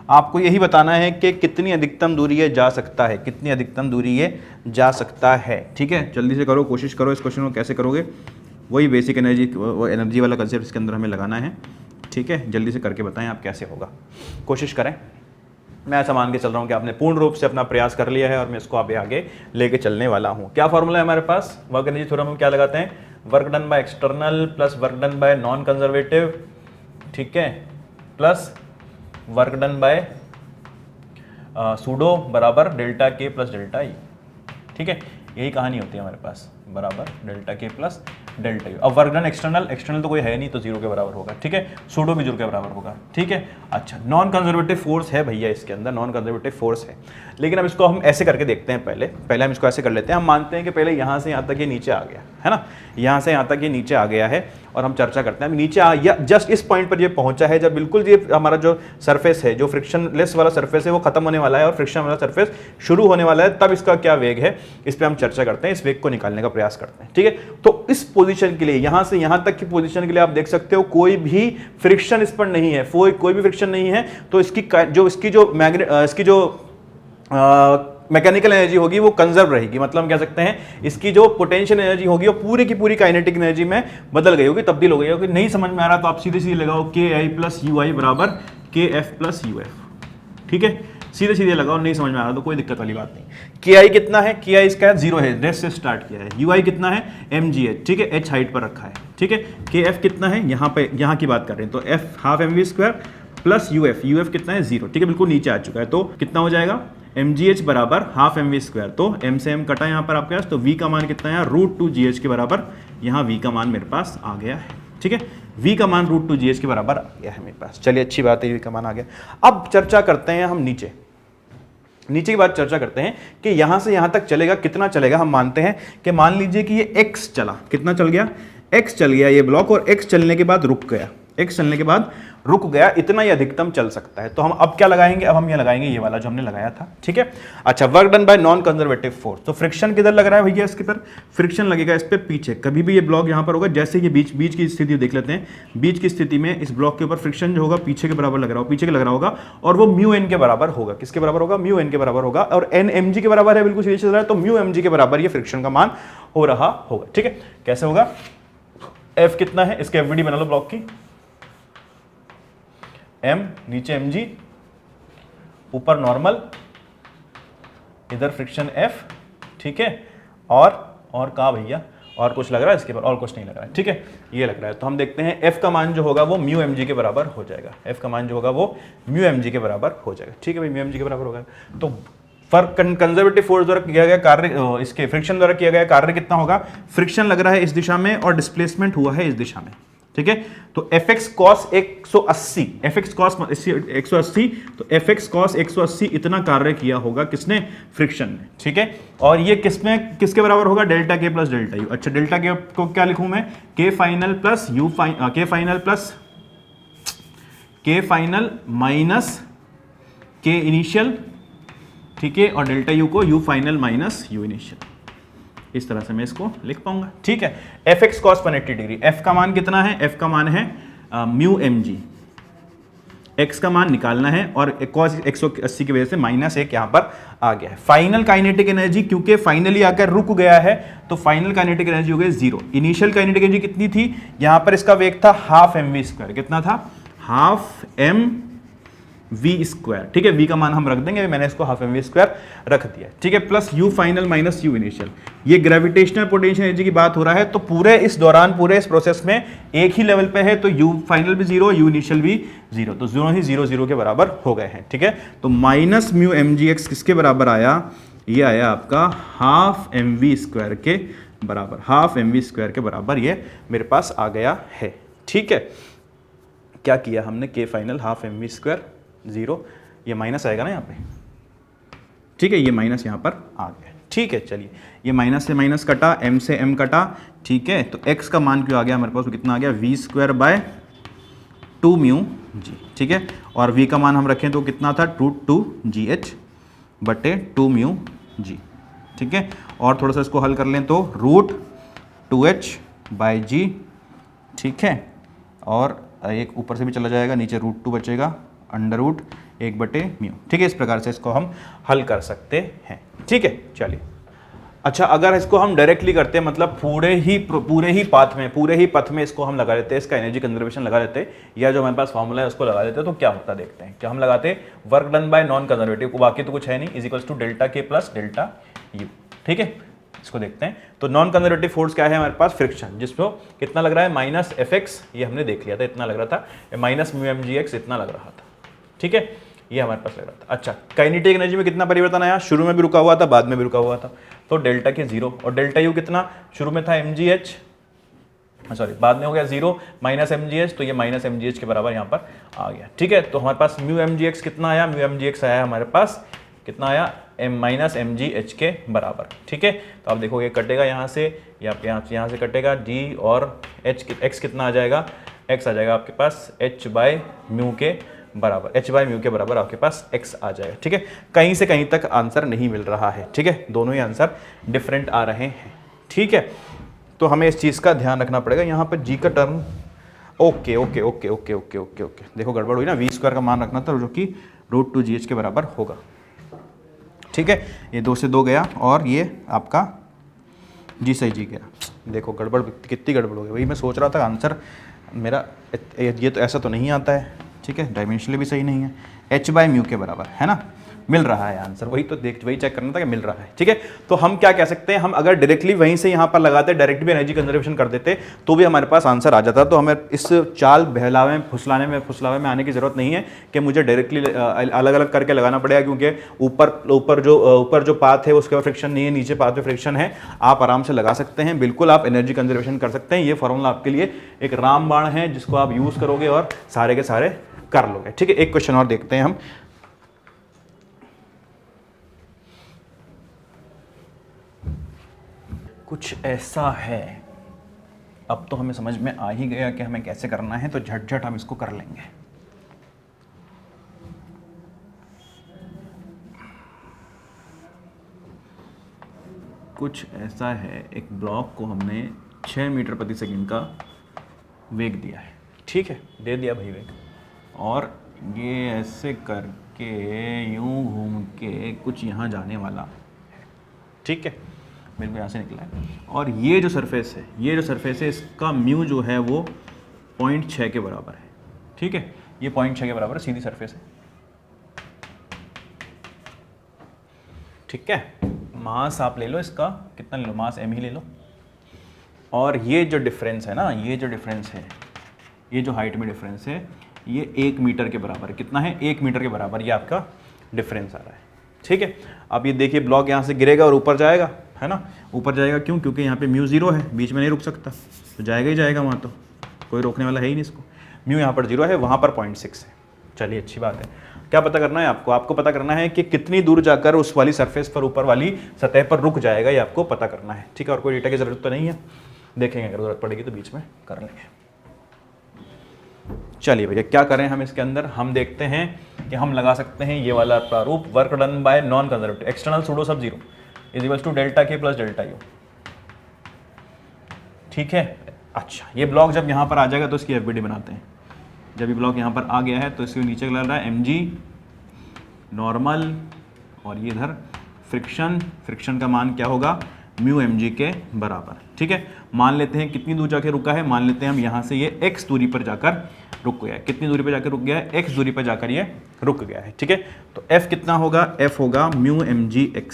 आपको यही बताना है कि कितनी अधिकतम दूरी ये जा सकता है, कितनी अधिकतम दूरी ये जा सकता है, ठीक है। जल्दी से करो, कोशिश करो, इस क्वेश्चन को कैसे करोगे, वही बेसिक एनर्जी, वो एनर्जी वाला कंसेप्ट इसके अंदर हमें लगाना है, ठीक है। जल्दी से करके बताएं आप कैसे होगा, कोशिश करें। मैं ऐसा मान के चल रहा हूँ कि आपने पूर्ण रूप से अपना प्रयास कर लिया है, और मैं इसको अभी आगे लेके चलने वाला हूँ। क्या फॉर्मूला है हमारे पास, वर्क एनर्जी थ्योरम में क्या लगाते हैं, work done by external plus work done by non conservative, ठीक है, plus work done by pseudo बराबर डेल्टा के प्लस डेल्टा ई, ठीक है, यही कहानी होती है हमारे पास, बराबर डेल्टा के प्लस डेल्टा यू। अब वर्क डन एक्सटर्नल तो कोई है नहीं, तो 0 के बराबर होगा, ठीक है, सूडो भी 0 के बराबर होगा, ठीक है। अच्छा, नॉन कंजर्वेटिव फोर्स है भैया, इसके अंदर नॉन कंजर्वेटिव फोर्स है, लेकिन अब इसको हम ऐसे करके देखते हैं। पहले हम इसको ऐसे कर लेते हैं। हम मानते हैं कि पहले यहाँ से यहाँ तक ये नीचे आ गया है ना, यहाँ से यहाँ तक ये नीचे आ गया है, और हम चर्चा करते हैं। नीचे जस्ट इस पॉइंट पर ये पहुंचा है, जब बिल्कुल ये हमारा जो सरफेस है, जो फ्रिक्शनलेस वाला सरफेस है, वो खत्म होने वाला है और फ्रिक्शन वाला सरफेस शुरू होने वाला है, तब इसका क्या वेग है, इस पर हम चर्चा करते हैं, इस वेग को निकालने का प्रयास करते हैं, ठीक है। तो इस पोजीशन के लिए, यहां से यहां तक की पोजीशन के लिए आप देख सकते हो कोई भी फ्रिक्शन इस पर नहीं है, कोई भी फ्रिक्शन नहीं है, तो इसकी जो मैकेनिकल एनर्जी होगी वो कंजर्व रहेगी। मतलब हम कह सकते हैं इसकी जो पोटेंशियल एनर्जी होगी वो पूरी की पूरी काइनेटिक एनर्जी में बदल गई होगी, तब्दील हो गई होगी। नहीं समझ में आ रहा तो आप सीधे सीधे लगाओ KI प्लस UI बराबर KF प्लस UF, ठीक है, सीधे सीधे लगाओ। नहीं समझ में आ रहा तो कोई दिक्कत वाली बात नहीं। KI कितना है, KI इसका 0 है, रेस्ट से स्टार्ट किया है। UI कितना है, mgh, ठीक है, h हाइट पर रखा है, ठीक है। KF कितना है, यहाँ की बात कर रहे हैं, तो F half mv² plus UF कितना है 0, ठीक है, बिल्कुल नीचे आ चुका है। तो कितना हो जाएगा, mgh बराबर हाफ mv², तो m से m कटा यहाँ पर आपके पास, तो v का मान कितना है, √2gh के बराबर। यहाँ v का मान मेरे पास आ गया है, ठीक है, v का मान √2gh के बराबर आ गया है मेरे पास। चलिए, अच्छी बात है, v का मान आ गया। अब चर्चा करते हैं हम नीचे की बात चर्चा करते हैं कि यहां से यहां तक चलेगा, कितना चलेगा। हम मानते हैं कि मान लीजिए कि ये x चला, कितना चल गया, x चल गया ये ब्लॉक, और x चलने के बाद रुक गया, x चलने के बाद रुक गया, इतना ही अधिकतम चल सकता है। तो हम अब क्या लगाएंगे, अब हम ये लगाएंगे ये वाला जो हमने लगाया था, ठीक है। अच्छा, work done by non conservative force, तो फ्रिक्शन किधर लग रहा है भैया, इसके पर फ्रिक्शन लगेगा इस पे पीछे। कभी भी ये ब्लॉक यहाँ पर होगा, जैसे ये बीच की स्थिति देख लेते हैं, बीच की स्थिति में इस ब्लॉक के ऊपर फ्रिक्शन जो होगा पीछे के बराबर लग रहा होगा, पीछे के लग रहा होगा, और वो म्यू एन के बराबर होगा। किसके बराबर होगा, म्यू एन के बराबर होगा, और एन mg के बराबर है, बिल्कुल सीधे चल रहा है, तो म्यू mg के बराबर ये फ्रिक्शन का मान हो रहा होगा, ठीक है। कैसे होगा, f कितना है, इसके FVD बना लो ब्लॉक की, m नीचे mg, ऊपर नॉर्मल, इधर फ्रिक्शन f, ठीक है। और कहा भैया, और कुछ लग रहा है इसके ऊपर, और कुछ नहीं लग रहा है, ठीक है, ये लग रहा है। तो हम देखते हैं f का मान जो होगा वो म्यू mg के बराबर हो जाएगा, f का मान जो होगा वो म्यू mg के बराबर हो जाएगा, ठीक है भाई, म्यू mg के बराबर होगा। तो फर्क कंजर्वेटिव फोर्स द्वारा किया गया कार्य, इसके फ्रिक्शन द्वारा किया गया कार्य कितना होगा, फ्रिक्शन लग रहा है इस दिशा में और डिस्प्लेसमेंट हुआ है इस दिशा में, ठीक है। तो fx cos 180, fx cos 180, तो fx cos 180 इतना कार्य किया होगा किसने, फ्रिक्शन ने, ठीक है। और ये किसके बराबर होगा, डेल्टा के प्लस डेल्टा यू। अच्छा, डेल्टा के को क्या लिखूं मैं, k final plus u k final plus k final minus k initial, ठीक है, और डेल्टा यू को u final minus u initial, इस तरह से मैं इसको लिख पाऊंगा, ठीक है। fx cos 180 डिग्री, f का मान कितना है, f का मान है म्यू mg, x का मान निकालना है और cos 180 की वजह से -1 यहां पर आ गया है। फाइनल काइनेटिक एनर्जी, क्योंकि फाइनली आकर रुक गया है तो फाइनल काइनेटिक एनर्जी हो गई 0। इनिशियल काइनेटिक एनर्जी कितनी थी, यहां पर इसका वेग था हाफ mv²। कितना था, हाफ mv²। ठीक है, v का मान हम रख देंगे, मैंने इसको हाफ mv² रख दिया। ठीक है, plus u final minus u initial. ये ग्रेविटेशनल पोटेंशियल एनर्जी की बात हो रहा है, तो पूरे इस दौरान, पूरे इस प्रोसेस में एक ही लेवल पे है, तो u फाइनल भी 0, u इनिशियल भी 0, तो दोनों ही 0 0 के बराबर हो गए हैं। ठीक है, तो माइनस म्यू mgx किसके बराबर आया, ये आया आपका हाफ mv² के बराबर। हाफ mv² के बराबर ये मेरे पास आ गया है। ठीक है, क्या किया हमने, k फाइनल हाफ mv² 0, ये माइनस आएगा ना यहाँ पे। ठीक है, ये माइनस यहाँ पर आ गया। ठीक है, चलिए ये माइनस से माइनस कटा, m से m कटा। ठीक है, तो x का मान क्यों आ गया हमारे पास, कितना आ गया, v²/2 म्यू g। ठीक है, और v का मान हम रखें तो कितना था, √2gh/2 म्यू g। ठीक है, और थोड़ा सा इसको हल कर लें तो √2h/g। ठीक है, और एक ऊपर से भी चला जाएगा, नीचे √2 बचेगा, √1/μ। ठीक है, इस प्रकार से इसको हम हल कर सकते हैं। ठीक है, चलिए। अच्छा, अगर इसको हम डायरेक्टली करते हैं, मतलब पूरे ही पथ में इसको हम लगा लेते हैं, इसका एनर्जी कंजर्वेशन लगा लेते हैं, या जो हमारे पास फॉर्मूला है उसको लगा लेते हैं, तो क्या होता है देखते हैं। क्या हम लगाते हैं, work done by non conservative को, बाकी तो कुछ है नहीं, इज इक्वल्स टू डेल्टा के प्लस डेल्टा यू। ठीक है, इसको देखते हैं। तो नॉन कंजर्वेटिव फोर्स क्या है हमारे पास, फ्रिक्शन, जिसमें कितना लग रहा है, -Fx, ये हमने देख लिया था, इतना लग रहा था, -μmgx इतना लग रहा था। ठीक है, ये हमारे पास लग रहा था। अच्छा, काइनेटिक एनर्जी में कितना परिवर्तन आया, शुरू में भी रुका हुआ था, बाद में भी रुका हुआ था, तो डेल्टा के 0, और डेल्टा यू कितना, शुरू में था mgh, सॉरी बाद में हो गया 0, -mgh, तो ये -mgh के बराबर यहाँ पर आ गया। ठीक है, तो हमारे पास μmgx कितना आया, μmgx आया हमारे पास कितना आया, -mgh के बराबर। ठीक है, तो आप देखोगे कटेगा यहाँ से, यहाँ से कटेगा d, और x कितना आ जाएगा, x आ जाएगा आपके पास h/μ के बराबर, h/μ के बराबर आपके पास x आ जाएगा। ठीक है, कहीं से कहीं तक आंसर नहीं मिल रहा है। ठीक है, दोनों ही आंसर डिफरेंट आ रहे हैं। ठीक है, तो हमें इस चीज़ का ध्यान रखना पड़ेगा। यहाँ पर g का टर्म, ओके, देखो गड़बड़ हुई ना, v² का मान रखना था, जो कि √2gh के बराबर होगा। ठीक है, ये 2 से 2 गया, और ये आपका g से g गया। देखो गड़बड़, कितनी गड़बड़ हो गई। वही मैं सोच रहा था आंसर मेरा, ये तो ऐसा तो नहीं आता है। ठीक है, डायमेंशनली भी सही नहीं है, h/μ के बराबर है ना, मिल रहा है आंसर, वही चेक करना था कि मिल रहा है। ठीक है, तो हम क्या कह सकते हैं, हम अगर डायरेक्टली वहीं से यहाँ पर लगाते, डायरेक्ट भी एनर्जी कंजर्वेशन कर देते, तो भी हमारे पास आंसर आ जाता। तो हमें इस चाल बहलावे फुसलावे में आने की जरूरत नहीं है कि मुझे डायरेक्टली अलग अलग करके लगाना पड़ेगा, क्योंकि ऊपर जो पाथ है उसके ऊपर फ्रिक्शन नहीं है, नीचे पाथ पे फ्रिक्शन है। आप आराम से लगा सकते हैं, बिल्कुल आप एनर्जी कंजर्वेशन कर सकते हैं। ये फॉर्मूला आपके लिए एक रामबाण है, जिसको आप यूज़ करोगे और सारे के सारे कर लोगे। ठीक है, एक क्वेश्चन और देखते हैं हम। कुछ ऐसा है, अब तो हमें समझ में आ ही गया कि हमें कैसे करना है, तो झट हम इसको कर लेंगे। कुछ ऐसा है, एक ब्लॉक को हमने 6 मीटर प्रति सेकंड का वेग दिया है। ठीक है, दे दिया भाई वेग, और ये ऐसे करके यूं घूम के कुछ यहाँ जाने वाला है। ठीक है, मेरे को यहाँ से निकला है, और ये जो सरफेस है, इसका म्यू जो है वो 0.6 के बराबर है। ठीक है, ये 0.6 के बराबर सीधी सरफेस है। ठीक है, मास आप ले लो, इसका कितना ले लो, मास m ही ले लो, और ये जो डिफरेंस है ना, ये जो हाइट में डिफरेंस है, ये 1 मीटर के बराबर। कितना है, 1 मीटर के बराबर ये आपका डिफरेंस आ रहा है। ठीक है, अब ये देखिए ब्लॉक यहाँ से गिरेगा और ऊपर जाएगा, है ना, ऊपर जाएगा। क्यों, क्योंकि यहाँ पे म्यू 0 है, बीच में नहीं रुक सकता, तो जाएगा ही जाएगा वहाँ, तो कोई रोकने वाला है ही नहीं इसको। म्यू यहाँ पर 0 है, वहाँ पर 0.6 है। चलिए, अच्छी बात है। क्या पता करना है आपको पता करना है कि कितनी दूर जाकर उस वाली सरफेस पर, ऊपर वाली सतह पर रुक जाएगा, ये आपको पता करना है। ठीक है, और कोई डेटा की जरूरत तो नहीं है, देखेंगे अगर जरूरत पड़ेगी तो बीच में कर लेंगे। चलिए भैया, क्या करें हम इसके अंदर, हम देखते हैं कि हम लगा सकते हैं ये वाला प्रारूप, work done by non conservative, external pseudo सब 0 इज इक्वल्स टू डेल्टा के प्लस डेल्टा यू। ठीक है, अच्छा, ये ब्लॉक जब यहाँ पर आ जाएगा तो इसकी एफबीडी बनाते हैं। जब ये ब्लॉक यहाँ पर आ गया है तो इसके नीचे लग रहा है mg नॉर्मल, और ये इधर फ्रिक्शन, फ्रिक्शन का मान क्या होगा म्यू mg के बराबर। ठीक है, मान लेते हैं कितनी दूर जाके रुका है, मान लेते हैं हम यहाँ से ये x दूरी पर जाकर रुक गया है। कितनी दूरी पर जाकर रुक गया है, x दूरी पर जाकर ये रुक गया है। ठीक है, तो f कितना होगा, f होगा mu mg x,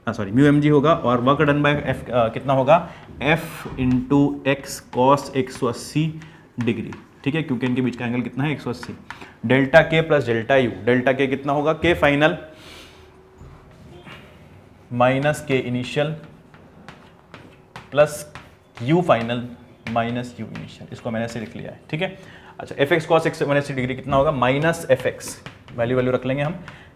sorry mu mg होगा, और वर्क डन बाय f कितना होगा, f into x cos 180 degree. ठीक है, क्योंकि इनके बीच का एंगल कितना है 180। डेल्टा के प्लस डेल्टा यू, डेल्टा के कितना होगा, के फाइनल माइनस के initial plus U final minus you initial, इसको मैंने ऐसे लिख लिया है। ठीक है, अच्छा एफ एक्स कॉस 180 डिग्री कितना होगा, माइनस एफ एक्स, वैल्यू रख लेंगे हम।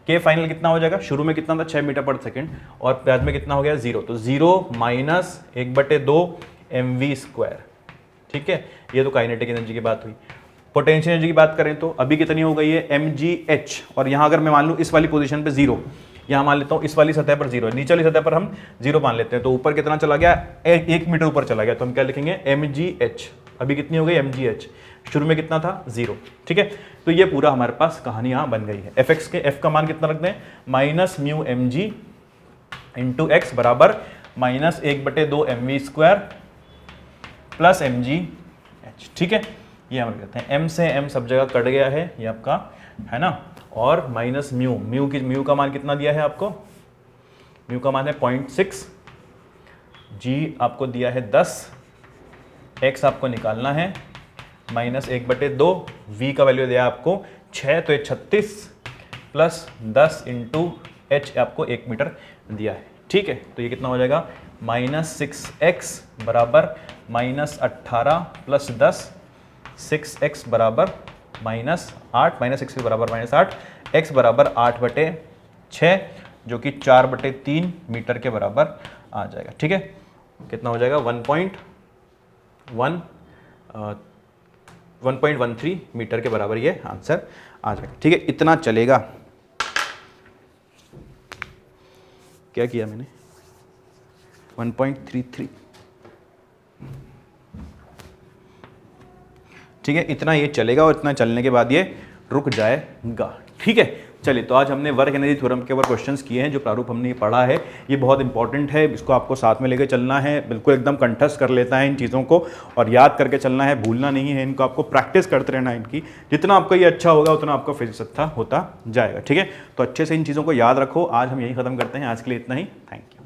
के फाइनल कितना हो जाएगा, शुरू में कितना था 6 मीटर पर सेकेंड, और बाद में कितना हो गया 0, तो 0 माइनस 1/2 mv²। ठीक है, ये तो काइनेटिक एनर्जी की बात हुई। पोटेंशियल एनर्जी की बात करें तो अभी कितनी हो गई है mgh, और यहाँ अगर मैं मान लूँ इस वाली पोजीशन पे 0, यहाँ मान लेता हूँ इस वाली सतह पर 0 है, नीचे वाली सतह पर हम 0 मान लेते हैं, तो ऊपर कितना चला गया, 1 मीटर ऊपर चला गया, तो हम क्या लिखेंगे mgh। अभी कितनी हो गई mgh, शुरू में कितना था 0। ठीक है, तो ये पूरा हमारे पास कहानी यहाँ बन गई है। fx के f का मान कितना रख दें, minus mu mg into x बराबर माइनस 1/2 mv² प्लस mgh। ठीक है, ये हम कहते हैं m से m सब जगह कट गया है, ये आपका है ना, और माइनस म्यू, म्यू का मान कितना दिया है आपको, म्यू का मान है 0.6, g आपको दिया है 10, x आपको निकालना है माइनस 1/2, v का वैल्यू दिया आपको 6, तो ये 36 प्लस 10 इंटू h आपको 1 मीटर दिया है। ठीक है, तो ये कितना हो जाएगा, माइनस 6x बराबर माइनस 18 प्लस 10, 6x बराबर -8, माइनस 6 बराबर -8, x बराबर 8/6, जो कि 4/3 मीटर के बराबर आ जाएगा। ठीक है, कितना हो जाएगा 1.13 मीटर के बराबर ये आंसर आ जाएगा। ठीक है, इतना चलेगा। क्या किया मैंने, 1.33। ठीक है, इतना ये चलेगा, और इतना चलने के बाद ये रुक जाएगा। ठीक है, चलिए, तो आज हमने वर्क एनर्जी थ्योरम के ऊपर क्वेश्चंस किए हैं। जो प्रारूप हमने ये पढ़ा है ये बहुत इंपॉर्टेंट है, इसको आपको साथ में लेकर चलना है, बिल्कुल एकदम कंठस्थ कर लेता है इन चीज़ों को, और याद करके चलना है, भूलना नहीं है इनको, आपको प्रैक्टिस करते रहना है इनकी। जितना आपका ये अच्छा होगा उतना आपका फिजिक्स अच्छा होता जाएगा। ठीक है, तो अच्छे से इन चीज़ों को याद रखो। आज हम यही ख़त्म करते हैं, आज के लिए इतना ही। Thank you.